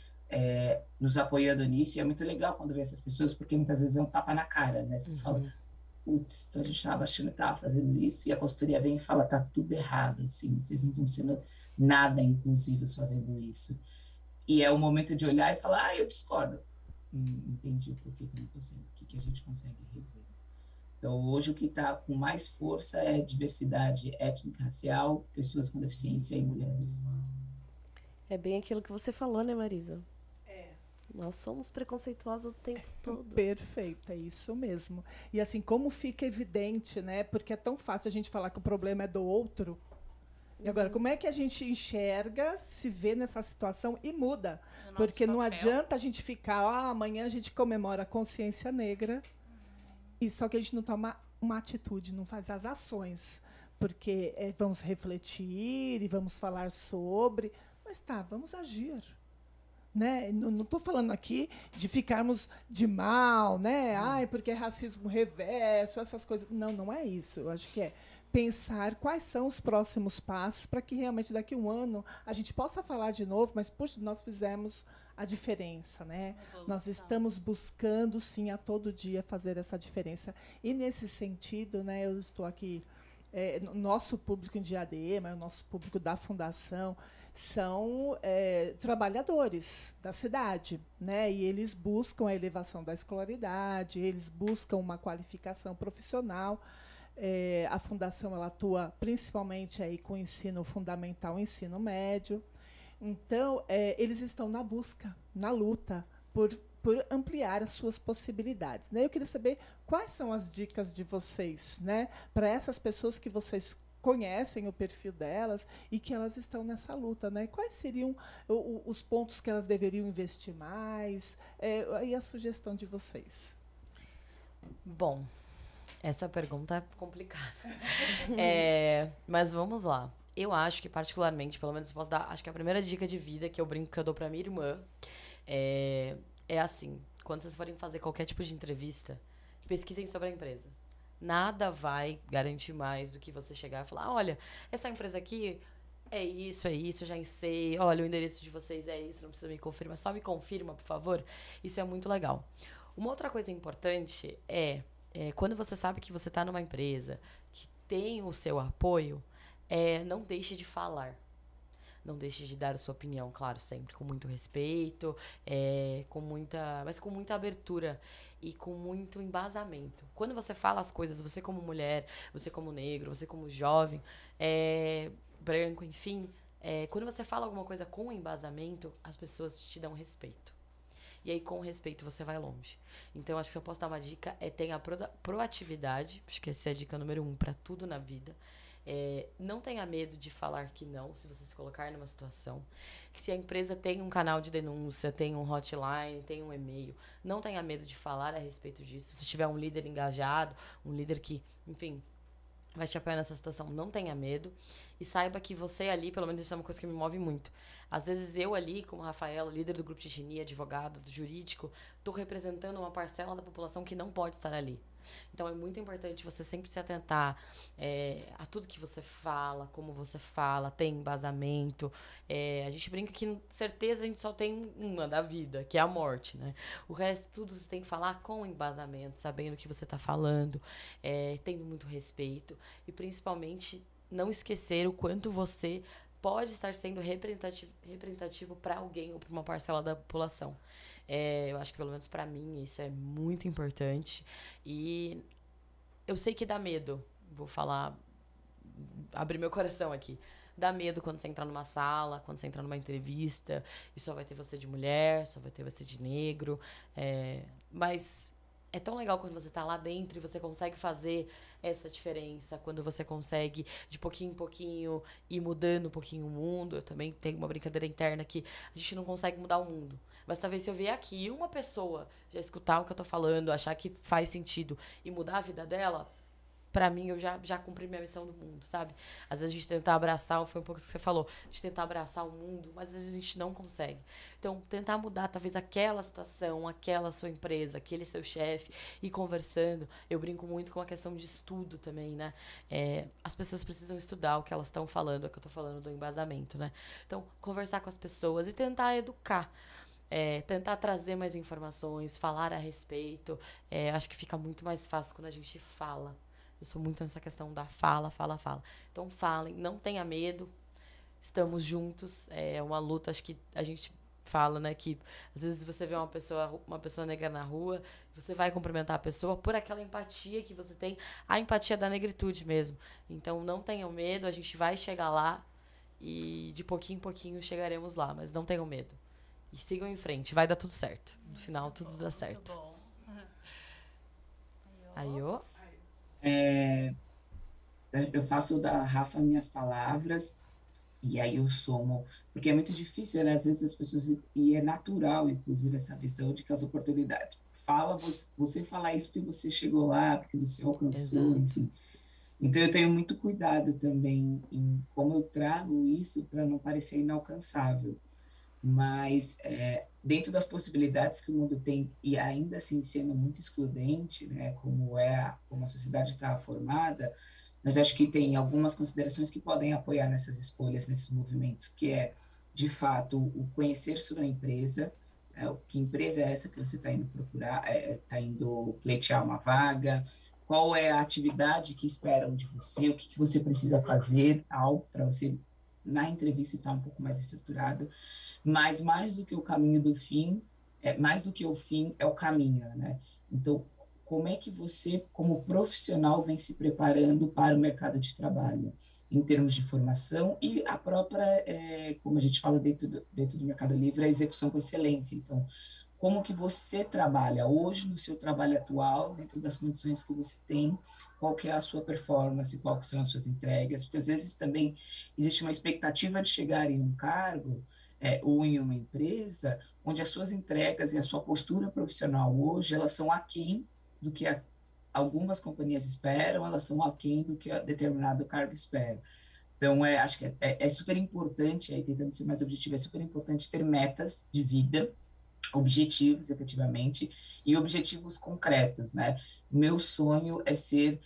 nos apoiando nisso, e é muito legal quando vê essas pessoas, porque muitas vezes é um tapa na cara, né? Você fala, putz, então a gente estava achando que estava fazendo isso, e a consultoria vem e fala, tá tudo errado, assim, vocês não estão sendo nada inclusivos fazendo isso. E é o momento de olhar e falar, eu discordo. Entendi por que eu não estou sendo, o que a gente consegue rever. Então, hoje o que está com mais força é diversidade étnica, racial, pessoas com deficiência e mulheres. É bem aquilo que você falou, né, Marisa? Nós somos preconceituosos o tempo todo. Perfeito, é isso mesmo. E assim, como fica evidente, né? Porque é tão fácil a gente falar que o problema é do outro. E agora, como é que a gente enxerga, se vê nessa situação e muda? Porque não adianta a gente ficar, amanhã a gente comemora a consciência negra, e só que a gente não toma uma atitude, não faz as ações. Porque vamos refletir e vamos falar sobre, mas vamos agir. Né? Não estou falando aqui de ficarmos de mal, né? Porque é racismo reverso, essas coisas. Não é isso. Eu acho que é pensar quais são os próximos passos para que realmente daqui a um ano a gente possa falar de novo, mas, puxa, nós fizemos a diferença, né? Nós estamos buscando, sim, a todo dia fazer essa diferença. E, nesse sentido, né, eu estou aqui, nosso público em Diadema, o nosso público da Fundação, são trabalhadores da cidade, né? E eles buscam a elevação da escolaridade, eles buscam uma qualificação profissional. A Fundação ela atua principalmente aí com o ensino fundamental e ensino médio. Então, eles estão na busca, na luta, por ampliar as suas possibilidades, né? Eu queria saber quais são as dicas de vocês, né, para essas pessoas que vocês conhecem o perfil delas e que elas estão nessa luta, né? Quais seriam os pontos que elas deveriam investir mais? E a sugestão de vocês? Bom, essa pergunta é complicada. Mas vamos lá. Eu acho que, particularmente, pelo menos posso dar, acho que a primeira dica de vida que eu brinco que eu dou pra minha irmã é assim, quando vocês forem fazer qualquer tipo de entrevista, pesquisem sobre a empresa. Nada vai garantir mais do que você chegar e falar, olha, essa empresa aqui é isso, eu já sei, olha, o endereço de vocês é isso, não precisa me confirmar, só me confirma, por favor. Isso é muito legal. Uma outra coisa importante quando você sabe que você está numa empresa que tem o seu apoio, não deixe de falar. Não deixe de dar a sua opinião, claro, sempre com muito respeito, mas com muita abertura e com muito embasamento. Quando você fala as coisas, você como mulher, você como negro, você como jovem, branco, enfim, quando você fala alguma coisa com embasamento, as pessoas te dão respeito. E aí, com respeito, você vai longe. Então, acho que se eu posso dar uma dica, tenha proatividade. Acho que essa é a dica número 1 para tudo na vida. Não tenha medo de falar que não, se você se colocar numa situação. Se a empresa tem um canal de denúncia, tem um hotline, tem um e-mail, não tenha medo de falar a respeito disso. Se tiver um líder engajado, um líder que, enfim, vai te apoiar nessa situação, não tenha medo. E saiba que você ali, pelo menos isso é uma coisa que me move muito. Às vezes eu ali, como Rafaela, líder do grupo de etnia, advogado, do jurídico, estou representando uma parcela da população que não pode estar ali. Então é muito importante você sempre se atentar a tudo que você fala, como você fala, tem embasamento. A gente brinca que certeza a gente só tem uma da vida, que é a morte, né? O resto tudo você tem que falar com embasamento, sabendo o que você está falando, tendo muito respeito e principalmente não esquecer o quanto você pode estar sendo representativo para alguém ou para uma parcela da população. Eu acho que, pelo menos para mim, isso é muito importante. E eu sei que dá medo. Vou falar, abrir meu coração aqui. Dá medo quando você entrar numa sala, quando você entrar numa entrevista, e só vai ter você de mulher, só vai ter você de negro. Mas é tão legal quando você tá lá dentro e você consegue fazer essa diferença, quando você consegue, de pouquinho em pouquinho, ir mudando um pouquinho o mundo. Eu também tenho uma brincadeira interna que a gente não consegue mudar o mundo. Mas talvez se eu vier aqui e uma pessoa já escutar o que eu tô falando, achar que faz sentido e mudar a vida dela, pra mim, eu já cumpri minha missão no mundo, sabe? Às vezes a gente tenta abraçar, foi um pouco isso que você falou, a gente tenta abraçar o mundo, mas às vezes a gente não consegue. Então, tentar mudar, talvez, aquela situação, aquela sua empresa, aquele seu chefe, e conversando. Eu brinco muito com a questão de estudo também, né? As pessoas precisam estudar o que elas estão falando, é o que eu tô falando do embasamento, né? Então, conversar com as pessoas e tentar educar. Tentar trazer mais informações, falar a respeito. Acho que fica muito mais fácil quando a gente fala. Eu sou muito nessa questão da fala. Então falem, não tenha medo, estamos juntos. É uma luta, acho que a gente fala, né, que às vezes você vê uma pessoa negra na rua, você vai cumprimentar a pessoa por aquela empatia que você tem, a empatia da negritude mesmo. Então não tenham medo, a gente vai chegar lá e de pouquinho em pouquinho chegaremos lá, mas não tenham medo. E sigam em frente, vai dar tudo certo. No final, tudo dá certo. Muito bom. Aiô? Eu faço da Rafa minhas palavras e aí eu somo, porque é muito difícil, né? Às vezes as pessoas, e é natural, inclusive, essa visão de que as oportunidades, você falar isso porque você chegou lá, porque você alcançou, Exato. enfim. Então eu tenho muito cuidado também em como eu trago isso para não parecer inalcançável. Mas dentro das possibilidades que o mundo tem, e ainda assim sendo muito excludente, né, como a sociedade está formada, mas acho que tem algumas considerações que podem apoiar nessas escolhas, nesses movimentos, que é, de fato, o conhecer sobre a empresa, que empresa é essa que você está indo procurar, está indo pleitear uma vaga, qual é a atividade que esperam de você, o que você precisa fazer para você, na entrevista, estar um pouco mais estruturado, mas mais do que o caminho do fim, mais do que o fim é o caminho, né? Então, como é que você, como profissional, vem se preparando para o mercado de trabalho, em termos de formação e a própria, como a gente fala dentro do Mercado Livre, a execução com excelência. Então, como que você trabalha hoje no seu trabalho atual, dentro das condições que você tem, qual que é a sua performance, qual que são as suas entregas, porque às vezes também existe uma expectativa de chegar em um cargo ou em uma empresa onde as suas entregas e a sua postura profissional hoje, elas são aquém do que algumas companhias esperam, elas são aquém do que determinado cargo espera. Então, acho que é super importante, aí tentando ser mais objetivo, é super importante ter metas de vida, objetivos, efetivamente, e objetivos concretos, né? Meu sonho é ser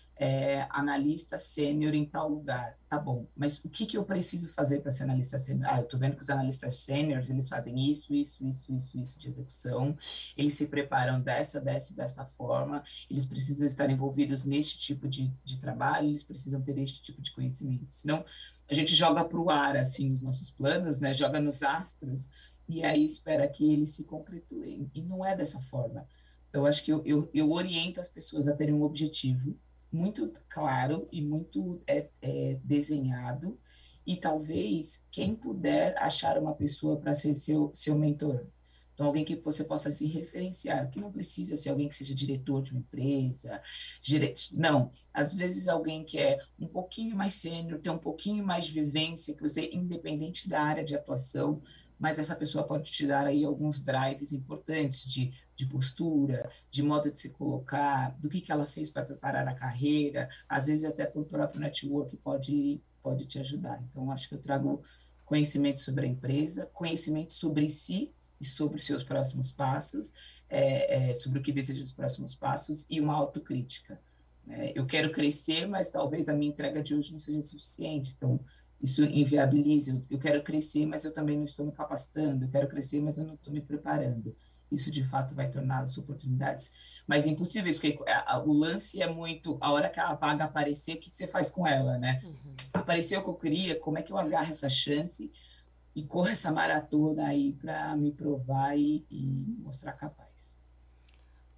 analista sênior em tal lugar. Tá bom, mas o que que eu preciso fazer para ser analista sênior? Ah, eu tô vendo que os analistas sêniores, eles fazem isso de execução, eles se preparam dessa forma, eles precisam estar envolvidos neste tipo de trabalho, eles precisam ter este tipo de conhecimento. Senão, a gente joga para o ar, assim, os nossos planos, né? Joga nos astros, e aí espera que eles se concretizem. E não é dessa forma. Então, acho que eu oriento as pessoas a terem um objetivo muito claro e muito desenhado, e talvez, quem puder achar uma pessoa para ser seu mentor. Então, alguém que você possa se referenciar, que não precisa ser alguém que seja diretor de uma empresa, não, às vezes alguém que é um pouquinho mais sênior, tem um pouquinho mais de vivência, que você, independente da área de atuação, mas essa pessoa pode te dar aí alguns drives importantes de postura, de modo de se colocar, do que ela fez para preparar a carreira, às vezes até por próprio network pode te ajudar. Então, acho que eu trago conhecimento sobre a empresa, conhecimento sobre si e sobre os seus próximos passos, sobre o que deseja dos próximos passos, e uma autocrítica. Eu quero crescer, mas talvez a minha entrega de hoje não seja suficiente, então isso inviabiliza. Eu quero crescer, mas eu também não estou me capacitando. Eu quero crescer, mas eu não estou me preparando. Isso, de fato, vai tornar as oportunidades mais impossíveis, porque o lance é muito... A hora que a vaga aparecer, o que você faz com ela, né? Apareceu o que eu queria, como é que eu agarro essa chance e corro essa maratona aí para me provar e me mostrar capaz?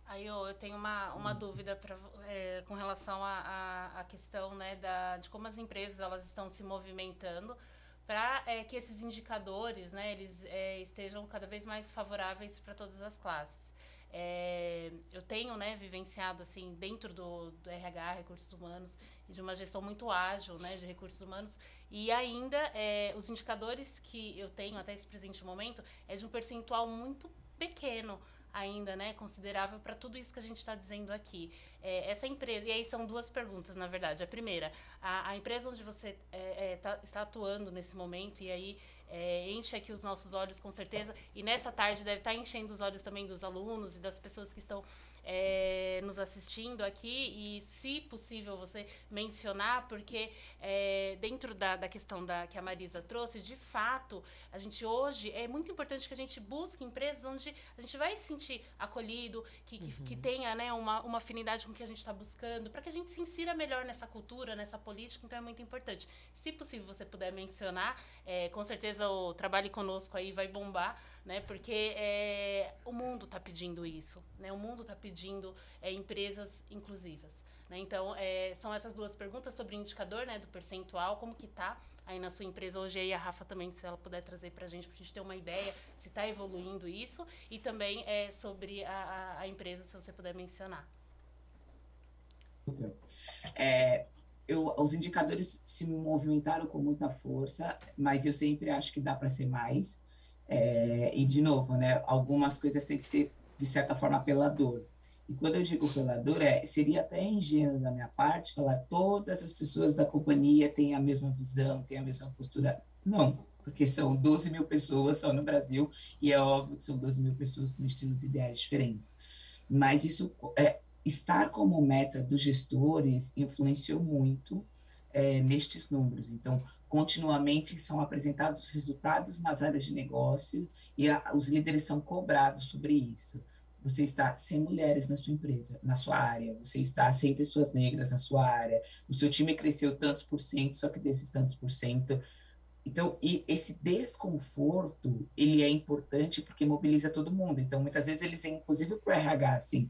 Aí eu tenho uma dúvida com relação à questão, né, de como as empresas elas estão se movimentando para que esses indicadores, né, eles estejam cada vez mais favoráveis para todas as classes. Eu tenho, né, vivenciado assim, dentro do RH, recursos humanos, e de uma gestão muito ágil, né, de recursos humanos, e ainda os indicadores que eu tenho até esse presente momento é de um percentual muito pequeno ainda, né, considerável para tudo isso que a gente está dizendo aqui. Essa empresa, e aí são duas perguntas, na verdade. A primeira, a empresa onde você está atuando nesse momento, e aí enche aqui os nossos olhos com certeza, e nessa tarde deve estar enchendo os olhos também dos alunos e das pessoas que estão nos assistindo aqui, e se possível você mencionar, porque dentro da questão que a Marisa trouxe, de fato, a gente hoje, é muito importante que a gente busque empresas onde a gente vai se sentir acolhido, que tenha, né, uma afinidade com o que a gente está buscando, para que a gente se insira melhor nessa cultura, nessa política. Então é muito importante. Se possível você puder mencionar, com certeza o Trabalhe Conosco aí vai bombar, né, porque o mundo está pedindo isso, né, o mundo está pedindo empresas inclusivas, né? Então, são essas duas perguntas sobre o indicador, né, do percentual, como que está aí na sua empresa hoje, aí a Rafa também, se ela puder trazer para a gente ter uma ideia se está evoluindo isso, e também sobre a empresa, se você puder mencionar. Então, os indicadores se movimentaram com muita força, mas eu sempre acho que dá para ser mais. E, de novo, né, algumas coisas têm que ser, de certa forma, apelador. E quando eu digo apelador, seria até ingênuo da minha parte falar todas as pessoas da companhia têm a mesma visão, têm a mesma postura. Não, porque são 12 mil pessoas só no Brasil, e é óbvio que são 12 mil pessoas com estilos ideais diferentes. Mas isso, estar como meta dos gestores influenciou muito nestes números. Então, continuamente são apresentados os resultados nas áreas de negócio, e os líderes são cobrados sobre isso. Você está sem mulheres na sua empresa, na sua área, você está sem pessoas negras na sua área, o seu time cresceu tantos por cento, só que desses tantos por cento. Então, esse desconforto, ele é importante porque mobiliza todo mundo. Então, muitas vezes eles, inclusive para o RH, assim,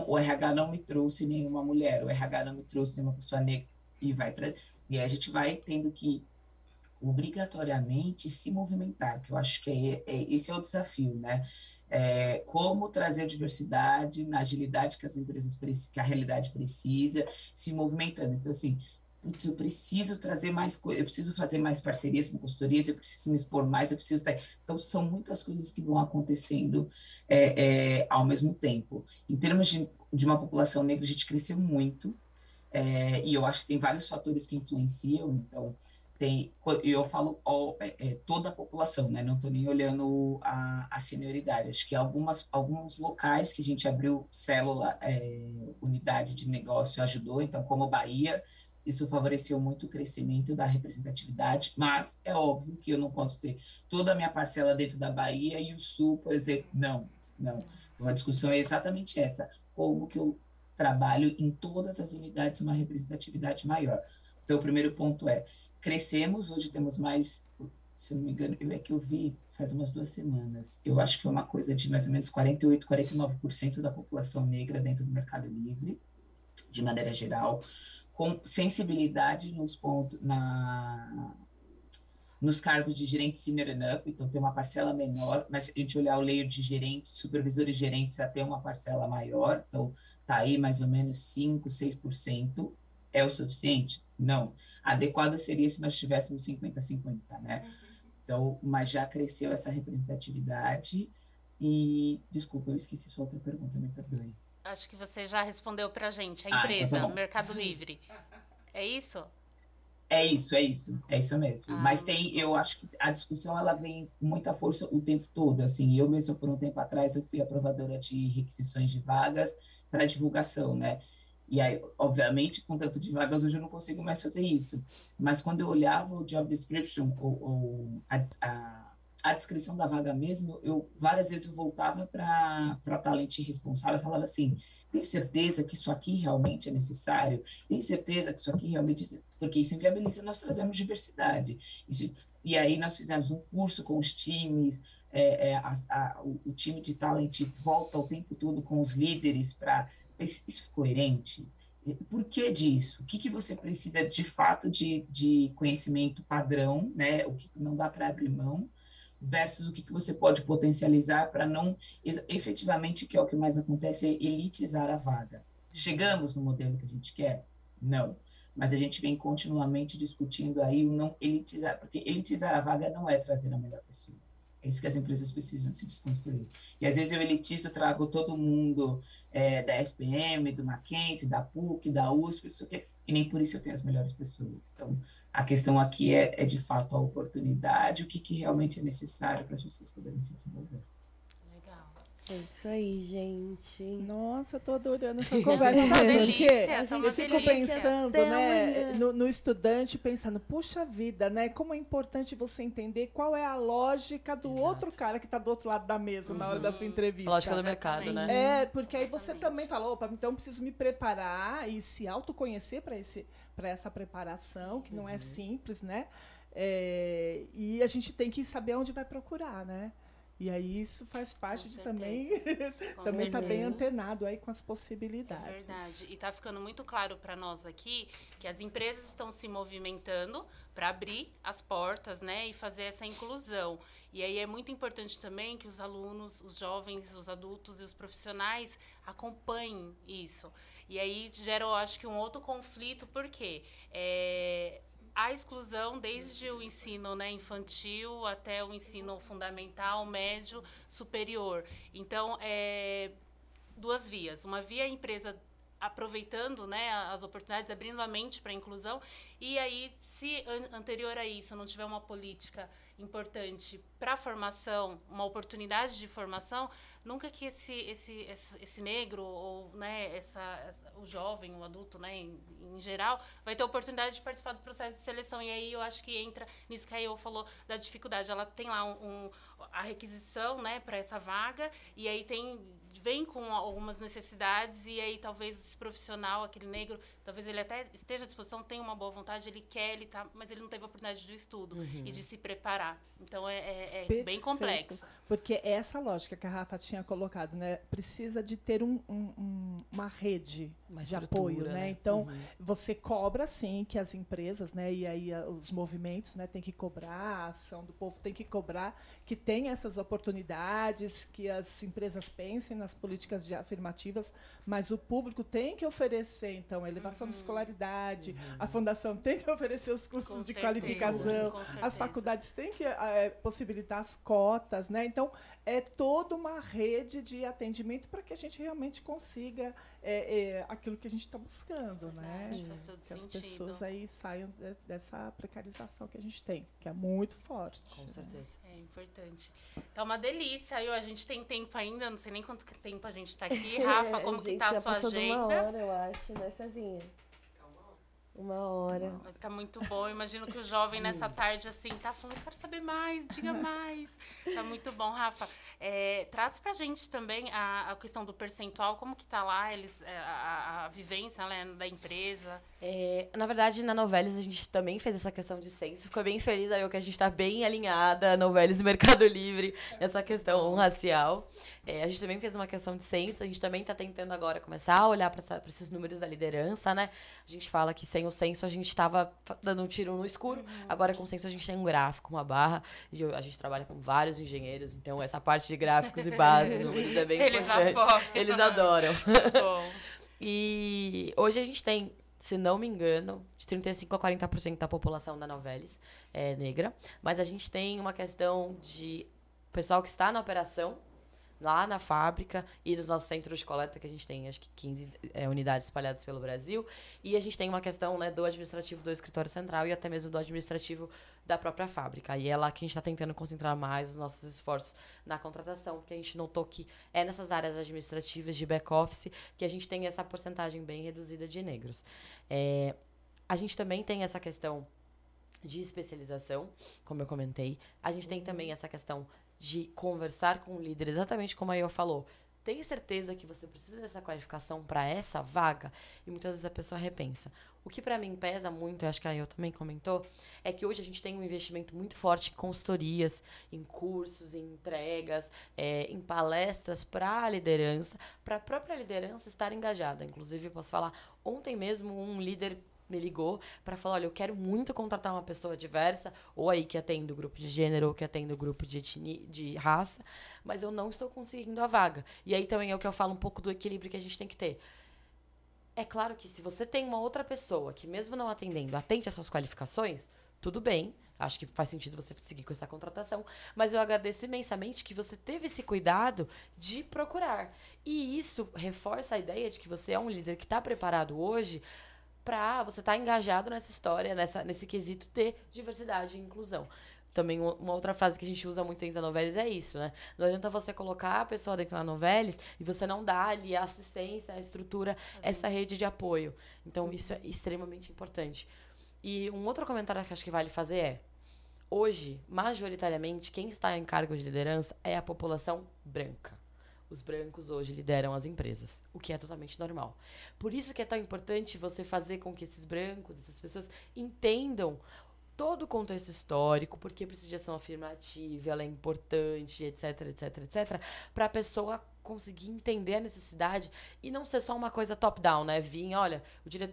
o RH não me trouxe nenhuma mulher, o RH não me trouxe nenhuma pessoa negra, e a gente vai tendo que obrigatoriamente se movimentar, que eu acho que esse é o desafio, né? Como trazer diversidade na agilidade que as empresas que a realidade precisa, se movimentando. Então, assim, putz, eu preciso trazer mais coisas, eu preciso fazer mais parcerias com consultorias, eu preciso me expor mais, eu preciso estar... Então, são muitas coisas que vão acontecendo ao mesmo tempo. Em termos de uma população negra, a gente cresceu muito, e eu acho que tem vários fatores que influenciam. Então, eu falo toda a população, né? Não estou nem olhando a senioridade. Acho que alguns locais que a gente abriu célula, unidade de negócio ajudou, então, como Bahia, isso favoreceu muito o crescimento da representatividade, mas é óbvio que eu não posso ter toda a minha parcela dentro da Bahia e o Sul, por exemplo, não. Então, a discussão é exatamente essa, como que eu trabalho em todas as unidades uma representatividade maior. Então, o primeiro ponto crescemos, hoje temos mais, se eu não me engano, eu vi faz umas 2 semanas, eu acho que é uma coisa de mais ou menos 48%, 49% da população negra dentro do Mercado Livre, de maneira geral, com sensibilidade nos cargos de gerente senior and up, então tem uma parcela menor, mas se a gente olhar o layer de gerentes, supervisores gerentes, até uma parcela maior, então está aí mais ou menos 5%, 6%. É o suficiente? Não. Adequado seria se nós tivéssemos 50-50, né? Então, mas já cresceu essa representatividade e, desculpa, eu esqueci sua outra pergunta, me perdoe. Acho que você já respondeu pra gente, a empresa, então tá Mercado Livre. É isso? É isso mesmo. Mas eu acho que a discussão, ela vem com muita força o tempo todo, assim, eu mesmo, por um tempo atrás, eu fui aprovadora de requisições de vagas para divulgação, né? E aí, obviamente, com tanto de vagas, hoje eu não consigo mais fazer isso. Mas quando eu olhava o job description, a descrição da vaga mesmo, várias vezes eu voltava para a talent responsável e falava assim, tem certeza que isso aqui realmente é necessário? Tem certeza que isso aqui realmente... Porque isso inviabiliza nós trazemos diversidade. E aí nós fizemos um curso com os times, o time de talent volta o tempo todo com os líderes para... Isso é coerente? Por que disso? O que você precisa de fato de conhecimento padrão, né? O que não dá para abrir mão, versus o que você pode potencializar para não, efetivamente, que é o que mais acontece, é elitizar a vaga. Chegamos no modelo que a gente quer? Não. Mas a gente vem continuamente discutindo aí o não elitizar, porque elitizar a vaga não é trazer a melhor pessoa. É isso que as empresas precisam se desconstruir. E às vezes eu elitizo, eu trago todo mundo da SPM, do Mackenzie, da PUC, da USP, isso aqui, e nem por isso eu tenho as melhores pessoas. Então, a questão aqui é de fato a oportunidade, o que realmente é necessário para as pessoas poderem se desenvolver. É isso aí, gente. Nossa, eu tô adorando essa conversa. Sabe por quê? Eu fico pensando, né, no estudante, pensando, puxa vida, né, como é importante você entender qual é a lógica do outro cara que tá do outro lado da mesa na hora da sua entrevista. A lógica do mercado, né? Porque aí você também fala, opa, então preciso me preparar e se autoconhecer para essa preparação, que não é simples, né? E a gente tem que saber onde vai procurar, né? E aí isso faz parte de também estar bem antenado aí com as possibilidades. É verdade. E está ficando muito claro para nós aqui que as empresas estão se movimentando para abrir as portas, né, e fazer essa inclusão. E aí é muito importante também que os alunos, os jovens, os adultos e os profissionais acompanhem isso. E aí gera, eu acho que um outro conflito, porque a exclusão desde o ensino, né, infantil até o ensino fundamental, médio, superior. Então, 2 vias. Uma via, a empresa aproveitando, né, as oportunidades, abrindo a mente para a inclusão. E aí, se anterior a isso não tiver uma política importante para a formação, uma oportunidade de formação, nunca que esse negro, ou, né, o jovem, o adulto, né, em geral, vai ter oportunidade de participar do processo de seleção. E aí eu acho que entra nisso que a Iô falou da dificuldade. Ela tem lá a requisição, né, para essa vaga, e aí vem com algumas necessidades, e aí talvez esse profissional, aquele negro, talvez ele até esteja à disposição, tenha uma boa vontade, ele quer, mas ele não teve a oportunidade do estudo e de se preparar. Então, bem complexo. Porque essa lógica que a Rafa tinha colocado, né, precisa de ter uma rede de apoio, né? Então, você cobra, sim, que as empresas, né, e aí os movimentos, né, tem que cobrar, a ação do povo tem que cobrar, que tenha essas oportunidades, que as empresas pensem nas políticas afirmativas, mas o público tem que oferecer, então, a elevação da escolaridade, a fundação tem que oferecer os cursos de qualificação, as faculdades têm que possibilitar as cotas, né? Então, é toda uma rede de atendimento para que a gente realmente consiga aquilo que a gente está buscando, né? Sim, faz todo Que as sentido. pessoas aí saiam dessa precarização que a gente tem, que é muito forte. Com certeza. É importante. Tá uma delícia. Aí, a gente tem tempo ainda, não sei nem quanto tempo a gente tá aqui. Rafa, como que tá a já sua passou de agenda? 1 hora, eu acho, né, Cezinha? 1 hora. Mas tá muito bom. Eu imagino que o jovem nessa tarde, assim, tá falando, quero saber mais, diga mais. Tá muito bom, Rafa. Traz pra gente também a questão do percentual, como que tá lá, a vivência, né, da empresa. Na verdade, na Novelis a gente também fez essa questão de censo. Ficou bem feliz aí que a gente tá bem alinhada, Novelis e Mercado Livre, nessa questão racial. A gente também fez uma questão de censo, a gente também tá tentando agora começar a olhar para esses números da liderança, né? A gente fala que sem o censo a gente estava dando um tiro no escuro, agora com o censo a gente tem um gráfico, uma barra, e a gente trabalha com vários engenheiros, então essa parte de gráficos e base, números é bem importante. Eles adoram. Bom. E hoje a gente tem, se não me engano, de 35% a 40% da população da Novelis é negra. Mas a gente tem uma questão de pessoal que está na operação, lá na fábrica e nos nossos centros de coleta, que a gente tem, acho que 15 unidades espalhadas pelo Brasil. E a gente tem uma questão, né, do administrativo do escritório central e até mesmo do administrativo da própria fábrica. E é lá que a gente está tentando concentrar mais os nossos esforços na contratação, porque a gente notou que é nessas áreas administrativas de back-office que a gente tem essa porcentagem bem reduzida de negros. A gente também tem essa questão de especialização, como eu comentei. A gente tem também essa questão de conversar com o líder, exatamente como a Iô falou. Tem certeza que você precisa dessa qualificação para essa vaga? E muitas vezes a pessoa repensa. O que para mim pesa muito, acho que a Iô também comentou, é que hoje a gente tem um investimento muito forte em consultorias, em cursos, em entregas, em palestras para a liderança, para a própria liderança estar engajada. Inclusive, eu posso falar, ontem mesmo um líder me ligou para falar, olha, eu quero muito contratar uma pessoa diversa, ou aí que atende o grupo de gênero, ou que atende o grupo de etnia, de raça, mas eu não estou conseguindo a vaga. E aí também é o que eu falo um pouco do equilíbrio que a gente tem que ter. É claro que se você tem uma outra pessoa que mesmo não atendendo, atende às suas qualificações, tudo bem, acho que faz sentido você seguir com essa contratação, mas eu agradeço imensamente que você teve esse cuidado de procurar. E isso reforça a ideia de que você é um líder que está preparado hoje para você estar engajado nessa história, nesse quesito de diversidade e inclusão. Também uma outra frase que a gente usa muito dentro da Novelis é isso, né? Não adianta você colocar a pessoa dentro da Novelis e você não dar ali a assistência, a estrutura, essa rede de apoio. Então, isso é extremamente importante. E um outro comentário que acho que vale fazer é, hoje, majoritariamente, quem está em cargo de liderança é a população branca. Os brancos hoje lideram as empresas, o que é totalmente normal. Por isso que é tão importante você fazer com que esses brancos, essas pessoas, entendam todo o contexto histórico, porque precisa de ação afirmativa, ela é importante, etc, etc, etc, para a pessoa conseguir entender a necessidade e não ser só uma coisa top-down, né? Vir, olha,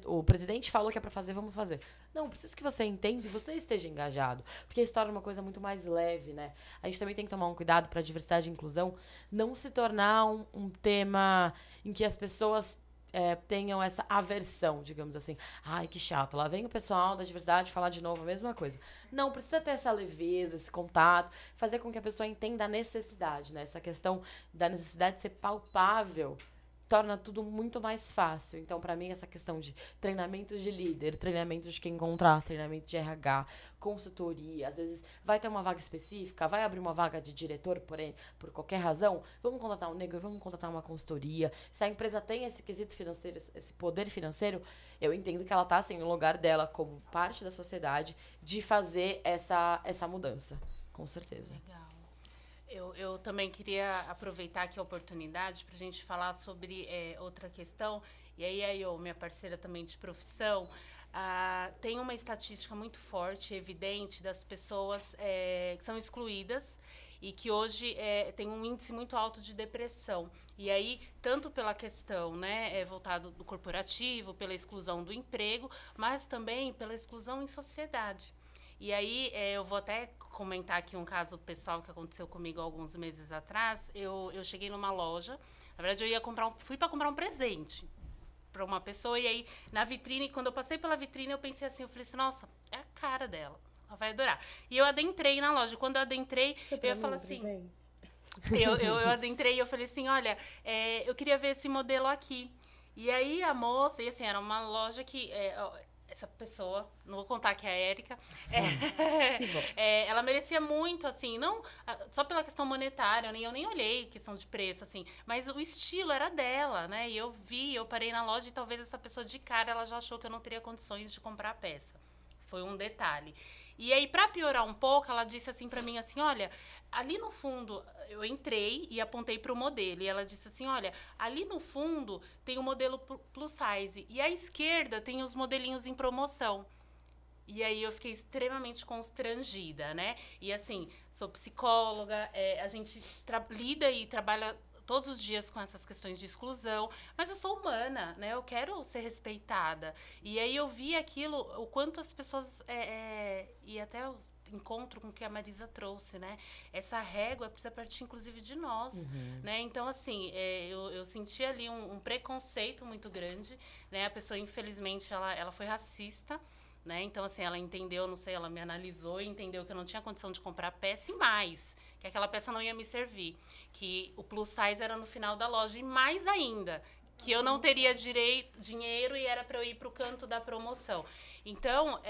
o presidente falou que é para fazer, vamos fazer. Não, preciso que você entenda e você esteja engajado, porque isso torna uma coisa muito mais leve, né? A gente também tem que tomar um cuidado para a diversidade e inclusão não se tornar um tema em que as pessoas tenham essa aversão, digamos assim. Ai, que chato, lá vem o pessoal da diversidade falar de novo a mesma coisa. Não, precisa ter essa leveza, esse contato, fazer com que a pessoa entenda a necessidade, né? Essa questão da necessidade de ser palpável torna tudo muito mais fácil. Então, para mim, essa questão de treinamento de líder, treinamento de quem encontrar, treinamento de RH, consultoria, às vezes vai ter uma vaga específica, vai abrir uma vaga de diretor, porém, por qualquer razão, vamos contratar um negro, vamos contratar uma consultoria. Se a empresa tem esse quesito financeiro, esse poder financeiro, eu entendo que ela está assim, no lugar dela, como parte da sociedade, de fazer essa mudança. Com certeza. Legal. Eu também queria aproveitar aqui a oportunidade para a gente falar sobre outra questão. E aí, minha parceira também de profissão, tem uma estatística muito forte, evidente, das pessoas que são excluídas e que hoje tem um índice muito alto de depressão. E aí, tanto pela questão, né, voltado do corporativo, pela exclusão do emprego, mas também pela exclusão em sociedade. E aí, eu vou até comentar aqui um caso pessoal que aconteceu comigo alguns meses atrás. Eu cheguei numa loja, na verdade fui para comprar um presente para uma pessoa, e aí na vitrine, quando eu passei pela vitrine, eu pensei assim, eu falei assim, nossa, é a cara dela, ela vai adorar. E eu adentrei na loja, quando eu adentrei, eu falei assim, eu adentrei e eu falei assim, olha, eu queria ver esse modelo aqui. E aí a moça, e assim, era uma loja que... essa pessoa, não vou contar que é a Érica, ela merecia muito, assim, não só pela questão monetária, eu nem olhei questão de preço, assim, mas o estilo era dela, né? E eu parei na loja e talvez essa pessoa de cara, ela já achou que eu não teria condições de comprar a peça. Foi um detalhe. E aí, pra piorar um pouco, ela disse assim pra mim, assim, olha, ali no fundo, eu entrei e apontei pro modelo. E ela disse assim, olha, ali no fundo tem o modelo plus size. E à esquerda tem os modelinhos em promoção. E aí eu fiquei extremamente constrangida, né? E assim, sou psicóloga, a gente lida e trabalha todos os dias com essas questões de exclusão, mas eu sou humana, né? Eu quero ser respeitada. E aí eu vi aquilo, o quanto as pessoas... e até eu encontro com o que a Marisa trouxe, né? Essa régua precisa partir, inclusive, de nós, né? Então, assim, eu senti ali um preconceito muito grande, né? A pessoa, infelizmente, ela foi racista, né? Então, assim, ela entendeu, não sei, ela me analisou e entendeu que eu não tinha condição de comprar peça e mais, que aquela peça não ia me servir, que o plus size era no final da loja e mais ainda, que eu não teria dinheiro e era para eu ir para o canto da promoção. Então,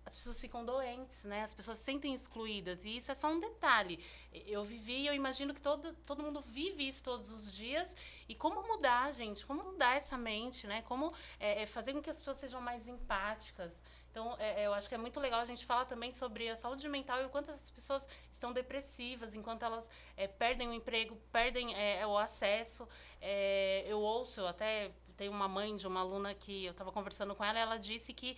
as pessoas ficam doentes, né? As pessoas se sentem excluídas. E isso é só um detalhe. Eu vivi e eu imagino que todo mundo vive isso todos os dias. E como mudar, gente? Como mudar essa mente, né? Como fazer com que as pessoas sejam mais empáticas. Então, eu acho que é muito legal a gente falar também sobre a saúde mental e o quanto as pessoas estão depressivas, enquanto elas perdem o emprego, perdem o acesso. Eu ouço até... Tem uma mãe de uma aluna que eu estava conversando com ela, ela disse que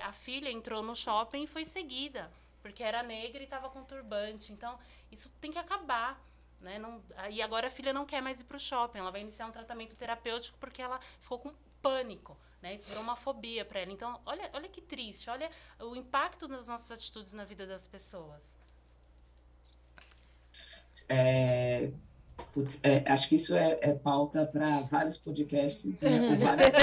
a filha entrou no shopping e foi seguida, porque era negra e estava com turbante. Então, isso tem que acabar, né? E agora a filha não quer mais ir para o shopping, ela vai iniciar um tratamento terapêutico porque ela ficou com pânico, né? Isso virou uma fobia para ela. Então, olha que triste, olha o impacto das nossas atitudes na vida das pessoas. Acho que isso é pauta para vários podcasts, né? Ou várias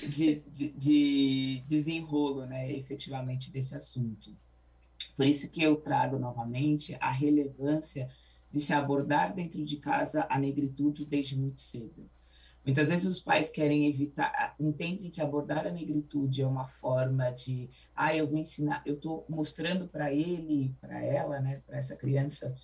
de desenrolo, né? Efetivamente, desse assunto. Por isso que eu trago novamente a relevância de se abordar dentro de casa a negritude desde muito cedo. Muitas vezes os pais querem evitar, entendem que abordar a negritude é uma forma de, eu vou ensinar, eu estou mostrando para ele, para ela, né, para essa criança,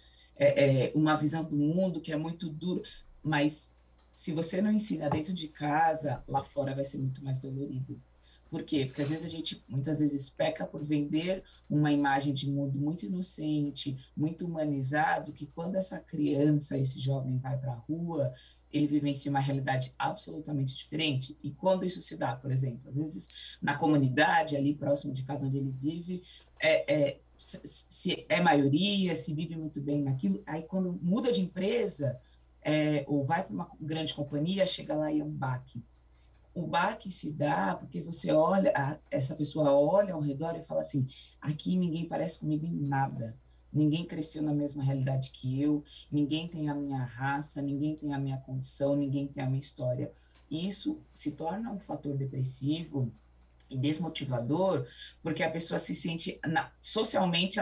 uma visão do mundo que é muito dura, mas se você não ensina dentro de casa, lá fora vai ser muito mais dolorido. Por quê? Porque às vezes a gente, muitas vezes, peca por vender uma imagem de mundo muito inocente, muito humanizado, que quando essa criança, esse jovem vai para a rua, ele vivencia uma realidade absolutamente diferente. E quando isso se dá, por exemplo, às vezes na comunidade, ali próximo de casa onde ele vive, se é maioria, se vive muito bem naquilo, aí quando muda de empresa, ou vai para uma grande companhia, chega lá e é um baque. O baque se dá porque você olha, essa pessoa olha ao redor e fala assim, aqui ninguém parece comigo em nada, ninguém cresceu na mesma realidade que eu, ninguém tem a minha raça, ninguém tem a minha condição, ninguém tem a minha história. E isso se torna um fator depressivo e desmotivador, porque a pessoa se sente, socialmente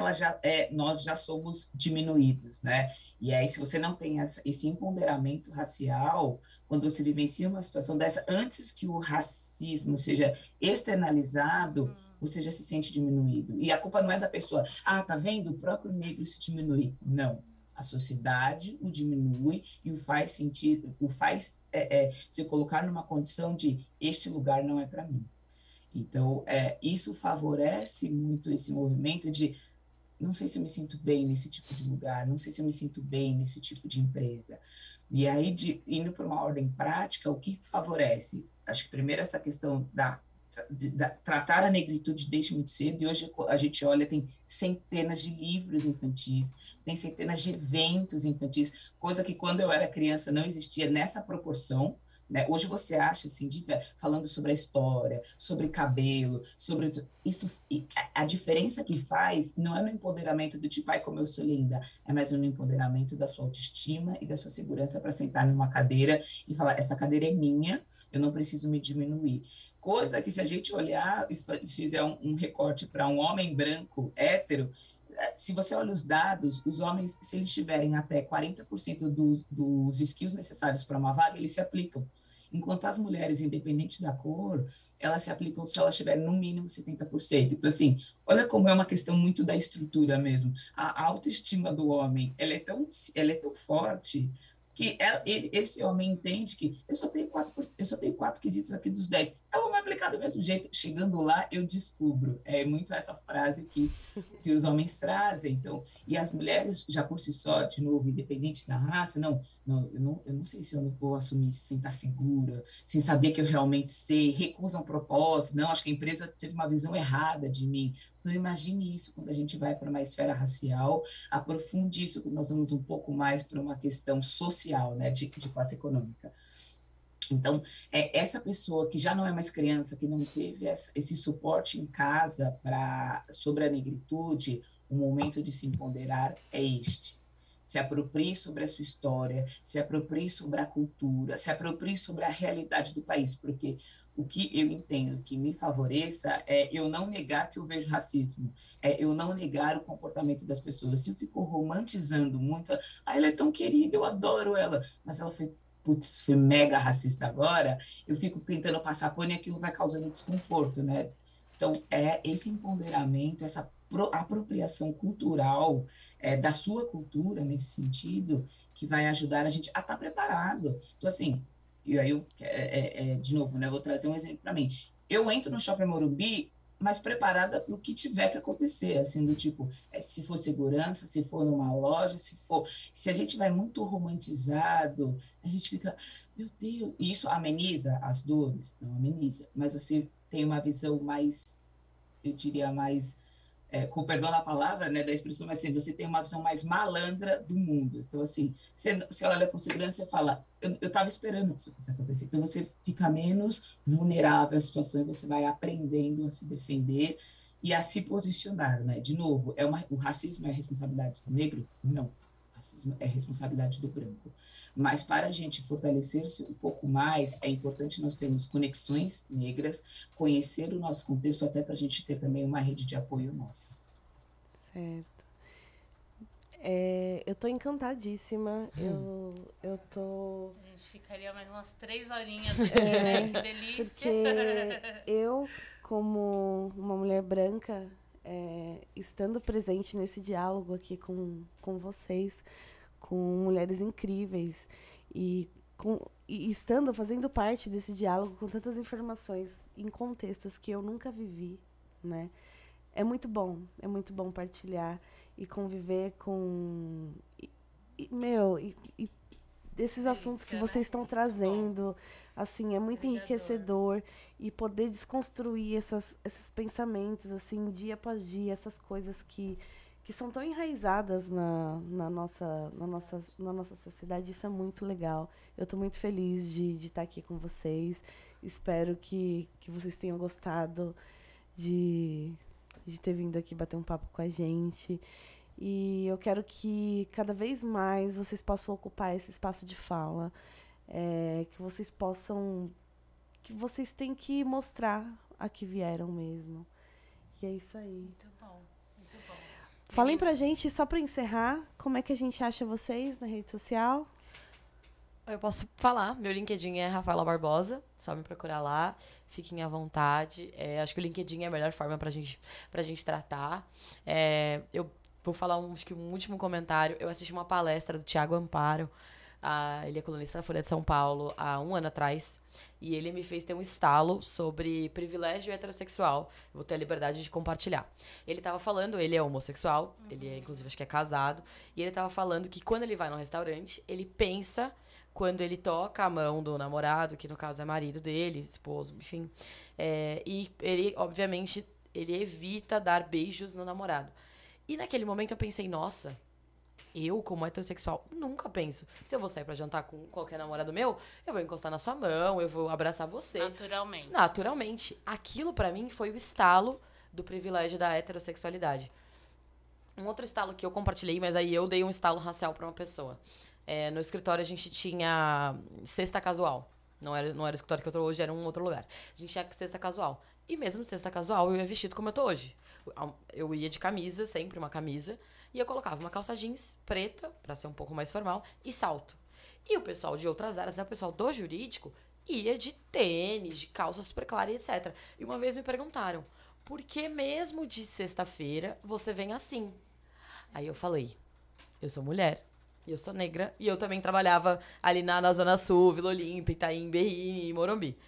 nós já somos diminuídos, né? E aí se você não tem esse empoderamento racial, quando você vivencia uma situação dessa, antes que o racismo seja externalizado, você já se sente diminuído. E a culpa não é da pessoa, tá vendo? O próprio negro se diminui. Não. A sociedade o diminui e o faz sentir, se colocar numa condição de este lugar não é para mim. Então, isso favorece muito esse movimento de não sei se eu me sinto bem nesse tipo de lugar, não sei se eu me sinto bem nesse tipo de empresa. E aí, indo para uma ordem prática, o que favorece? Acho que primeiro essa questão de tratar a negritude desde muito cedo, e hoje a gente olha, tem centenas de livros infantis, tem centenas de eventos infantis, coisa que quando eu era criança não existia nessa proporção, né? Hoje você acha, assim, falando sobre a história, sobre cabelo, sobre isso, a diferença que faz não é no empoderamento do tipo, como eu sou linda, é mais no empoderamento da sua autoestima e da sua segurança para sentar numa cadeira e falar, essa cadeira é minha, eu não preciso me diminuir. Coisa que se a gente olhar e fizer um recorte para um homem branco, hétero, se você olha os dados, os homens, se eles tiverem até 40% dos skills necessários para uma vaga, eles se aplicam. Enquanto as mulheres, independente da cor, elas se aplicam se elas tiverem no mínimo 70%. Então, assim, olha como é uma questão muito da estrutura mesmo. A autoestima do homem, ela é tão forte que esse homem entende que eu só tenho 4 quesitos aqui dos 10. Eu vou me aplicar do mesmo jeito. Chegando lá, eu descubro. É muito essa frase que os homens trazem. Então, e as mulheres, já por si só, de novo, independente da raça, eu não sei se eu não vou assumir sem estar segura, sem saber que eu realmente sei, recusam propósito. Não, acho que a empresa teve uma visão errada de mim. Então, imagine isso quando a gente vai para uma esfera racial, aprofunde isso quando nós vamos um pouco mais para uma questão social, né, de classe econômica. Então, essa pessoa que já não é mais criança, que não teve esse suporte em casa sobre a negritude, o momento de se empoderar é este. Se aproprie sobre a sua história, se aproprie sobre a cultura, se aproprie sobre a realidade do país, porque o que eu entendo que me favoreça é eu não negar que eu vejo racismo, é eu não negar o comportamento das pessoas. Se eu fico romantizando muito, ela é tão querida, eu adoro ela, mas ela foi mega racista agora, eu fico tentando passar pano e aquilo vai causando desconforto, né? Então, é esse empoderamento, essa apropriação cultural da sua cultura, nesse sentido, que vai ajudar a gente a estar preparado. Então, assim, e aí de novo, né, vou trazer um exemplo para mim. Eu entro no Shopping Morumbi, mas preparada para o que tiver que acontecer, assim, do tipo, se for segurança, se for numa loja, se a gente vai muito romantizado, a gente fica, meu Deus, e isso ameniza as dores? Não ameniza, mas você tem uma visão mais, eu diria mais, com perdão da palavra, né, da expressão, mas assim, você tem uma visão mais malandra do mundo. Então, assim, você olha com segurança e fala, eu estava esperando que isso fosse acontecer. Então, você fica menos vulnerável às situações, você vai aprendendo a se defender e a se posicionar, né? De novo, o racismo é a responsabilidade do negro? Não. O racismo é a responsabilidade do branco. Mas para a gente fortalecer-se um pouco mais, é importante nós termos conexões negras, conhecer o nosso contexto, até para a gente ter também uma rede de apoio nossa. Certo. Eu tô encantadíssima. Eu tô... A gente ficaria mais umas 3 horinhas aqui, né? Que delícia. Porque eu, como uma mulher branca, estando presente nesse diálogo aqui com vocês, com mulheres incríveis e estando, fazendo parte desse diálogo com tantas informações em contextos que eu nunca vivi, né? É muito bom partilhar e conviver com... esses assuntos que vocês estão trazendo, assim, é muito enriquecedor. E poder desconstruir esses pensamentos, assim, dia após dia, essas coisas que são tão enraizadas na nossa sociedade, isso é muito legal. Eu estou muito feliz de estar aqui com vocês. Espero que vocês tenham gostado de ter vindo aqui bater um papo com a gente. E eu quero que cada vez mais vocês possam ocupar esse espaço de fala, que vocês possam... que vocês têm que mostrar a que vieram mesmo. E é isso aí. Muito bom. Falem pra gente, só pra encerrar, como é que a gente acha vocês na rede social? Eu posso falar, meu LinkedIn é Rafaela Barbosa, só me procurar lá, fiquem à vontade. Acho que o LinkedIn é a melhor forma pra gente tratar. Eu vou falar um último comentário. Eu assisti uma palestra do Thiago Amparo, ele é colunista da Folha de São Paulo, há 1 ano atrás, e ele me fez ter um estalo sobre privilégio heterossexual. Eu vou ter a liberdade de compartilhar. Ele estava falando, ele é homossexual, ele é, inclusive, acho que é casado, e ele estava falando que quando ele vai num restaurante, ele pensa, quando ele toca a mão do namorado, que no caso é marido dele, esposo, enfim, e ele, obviamente, ele evita dar beijos no namorado. E naquele momento eu pensei, nossa, eu, como heterossexual, nunca penso. Se eu vou sair pra jantar com qualquer namorado meu, eu vou encostar na sua mão, eu vou abraçar você. Naturalmente. Aquilo, pra mim, foi o estalo do privilégio da heterossexualidade. Um outro estalo que eu compartilhei, mas aí eu dei um estalo racial pra uma pessoa. No escritório, a gente tinha cesta casual. Não era o escritório que eu tô hoje, era um outro lugar. A gente tinha cesta casual. E mesmo sexta casual, eu ia vestido como eu tô hoje. Eu ia de camisa, sempre uma camisa, e eu colocava uma calça jeans preta, pra ser um pouco mais formal, e salto. E o pessoal de outras áreas, né, o pessoal do jurídico, ia de tênis, de calça super clara e etc. E uma vez me perguntaram, por que mesmo de sexta-feira você vem assim? Aí eu falei, eu sou mulher, e eu sou negra, e eu também trabalhava ali na Zona Sul, Vila Olímpia, Itaim, Berrini e Morumbi.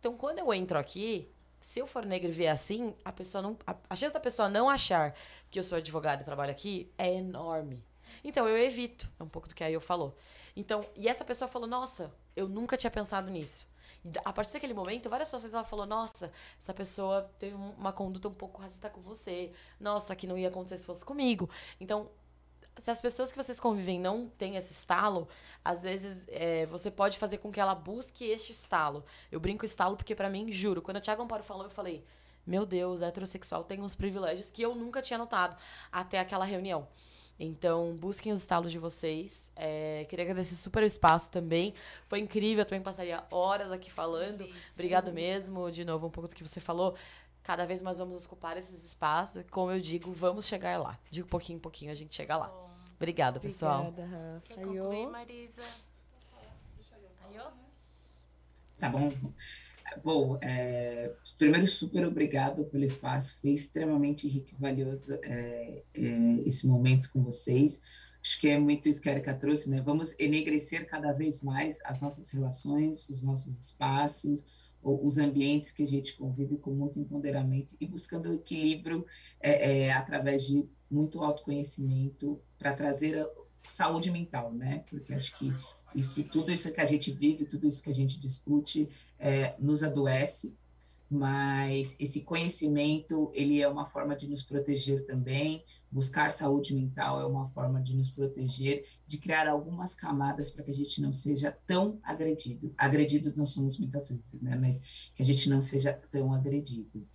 Então, quando eu entro aqui, se eu for negra e vier assim, a pessoa não, a chance da pessoa não achar que eu sou advogada e trabalho aqui é enorme. Então, eu evito. É um pouco do que a Ayo falou. Então, e essa pessoa falou, nossa, eu nunca tinha pensado nisso. E a partir daquele momento, várias situações ela falou, nossa, essa pessoa teve uma conduta um pouco racista com você. Nossa, que não ia acontecer se fosse comigo. Então, se as pessoas que vocês convivem não têm esse estalo, às vezes você pode fazer com que ela busque este estalo. Eu brinco estalo porque, pra mim, juro, quando o Thiago Amparo falou, eu falei, meu Deus, heterossexual tem uns privilégios que eu nunca tinha notado até aquela reunião. Então, busquem os estalos de vocês. Queria agradecer super o espaço também. Foi incrível, eu também passaria horas aqui falando. Obrigado mesmo, de novo, um pouco do que você falou. Cada vez mais vamos ocupar esses espaços. Como eu digo, vamos chegar lá. De pouquinho em pouquinho a gente chega lá. Obrigada, pessoal. Obrigada, Rafa. Quer concluir, Marisa? Ayo? Tá bom. Bom, primeiro, super obrigado pelo espaço. Foi extremamente rico e valioso esse momento com vocês. Acho que é muito isso que a Erika trouxe, né? Vamos enegrecer cada vez mais as nossas relações, os nossos espaços, os ambientes que a gente convive com muito empoderamento e buscando o equilíbrio através de muito autoconhecimento para trazer saúde mental, né? Porque acho que tudo isso que a gente vive, tudo isso que a gente discute nos adoece, mas esse conhecimento, ele é uma forma de nos proteger também. Buscar saúde mental é uma forma de nos proteger, de criar algumas camadas para que a gente não seja tão agredido. Agredidos não somos muitas vezes, né? Mas que a gente não seja tão agredido.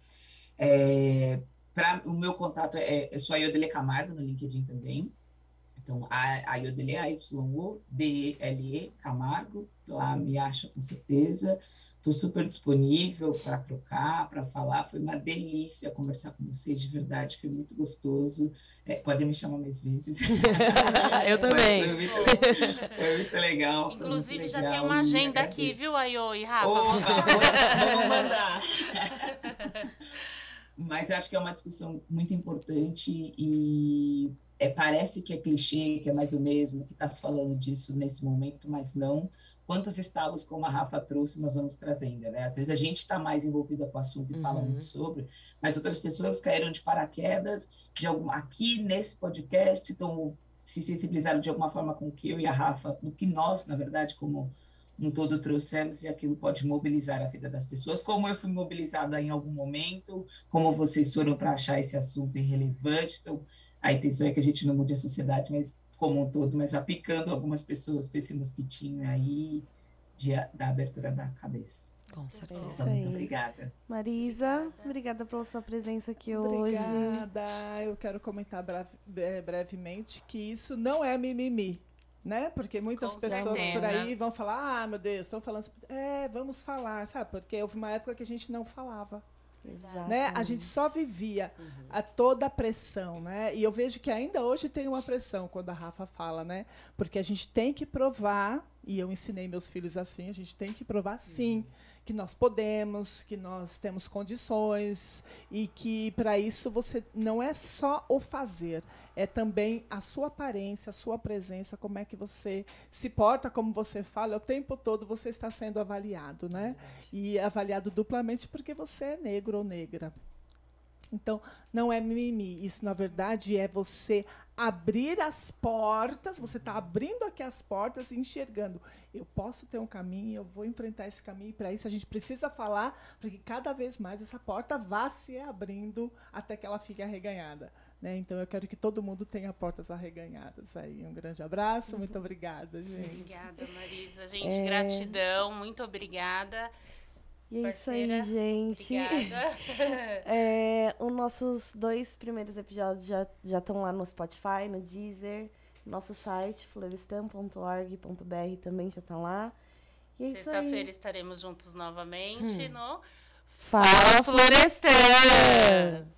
O meu contato eu sou a Iodele Camargo no LinkedIn também. Então, a Iodele, A-Y-O-D-E-L-E, Camargo, lá me acha com certeza. Estou super disponível para trocar, para falar. Foi uma delícia conversar com vocês, de verdade, foi muito gostoso. Podem me chamar mais vezes. Eu também. Foi muito legal. Inclusive, muito já legal, tem uma agenda aqui, viu, Ayo e Rafa? Vamos mandar. Mas acho que é uma discussão muito importante e parece que é clichê, que é mais o mesmo, que está se falando disso nesse momento, mas não. Quantos estalos, como a Rafa trouxe, nós vamos trazendo, né? Às vezes a gente está mais envolvida com o assunto e fala muito sobre, mas outras pessoas caíram de paraquedas aqui nesse podcast, então se sensibilizaram de alguma forma com o que eu e a Rafa, no que nós, na verdade, como um todo trouxemos, e aquilo pode mobilizar a vida das pessoas, como eu fui mobilizada em algum momento, como vocês foram para achar esse assunto irrelevante. Então, a intenção é que a gente não mude a sociedade, mas como um todo, mas aplicando algumas pessoas para esse mosquitinho aí da abertura da cabeça. Com certeza. Isso aí. Muito obrigada. Marisa, obrigada pela sua presença aqui hoje. Obrigada. Eu quero comentar brevemente que isso não é mimimi. Né? Porque muitas Com pessoas certeza. por aí vão falar, meu Deus, estão falando, vamos falar, sabe? Porque houve uma época que a gente não falava. Exato. Né? A gente só vivia toda a pressão, né? E eu vejo que ainda hoje tem uma pressão quando a Rafa fala, né? Porque a gente tem que provar, e eu ensinei meus filhos assim, a gente tem que provar sim que nós podemos, que nós temos condições e que para isso você não é só o fazer, é também a sua aparência, a sua presença, como é que você se porta, como você fala, o tempo todo você está sendo avaliado, né? E avaliado duplamente porque você é negro ou negra. Então, não é mimimi. Isso, na verdade, é você abrir as portas, você está abrindo aqui as portas e enxergando. Eu posso ter um caminho, eu vou enfrentar esse caminho, e para isso a gente precisa falar, para que cada vez mais essa porta vá se abrindo até que ela fique arreganhada. Né? Então, eu quero que todo mundo tenha portas arreganhadas. Aí, um grande abraço, muito obrigada, gente. Obrigada, Marisa. Gente, gratidão, muito obrigada. E é isso aí, gente. Obrigada. Os nossos 2 primeiros episódios já estão lá no Spotify, no Deezer. Nosso site, florestan.org.br também já está lá. E é isso aí. Sexta-feira estaremos juntos novamente no Fala, Florestan!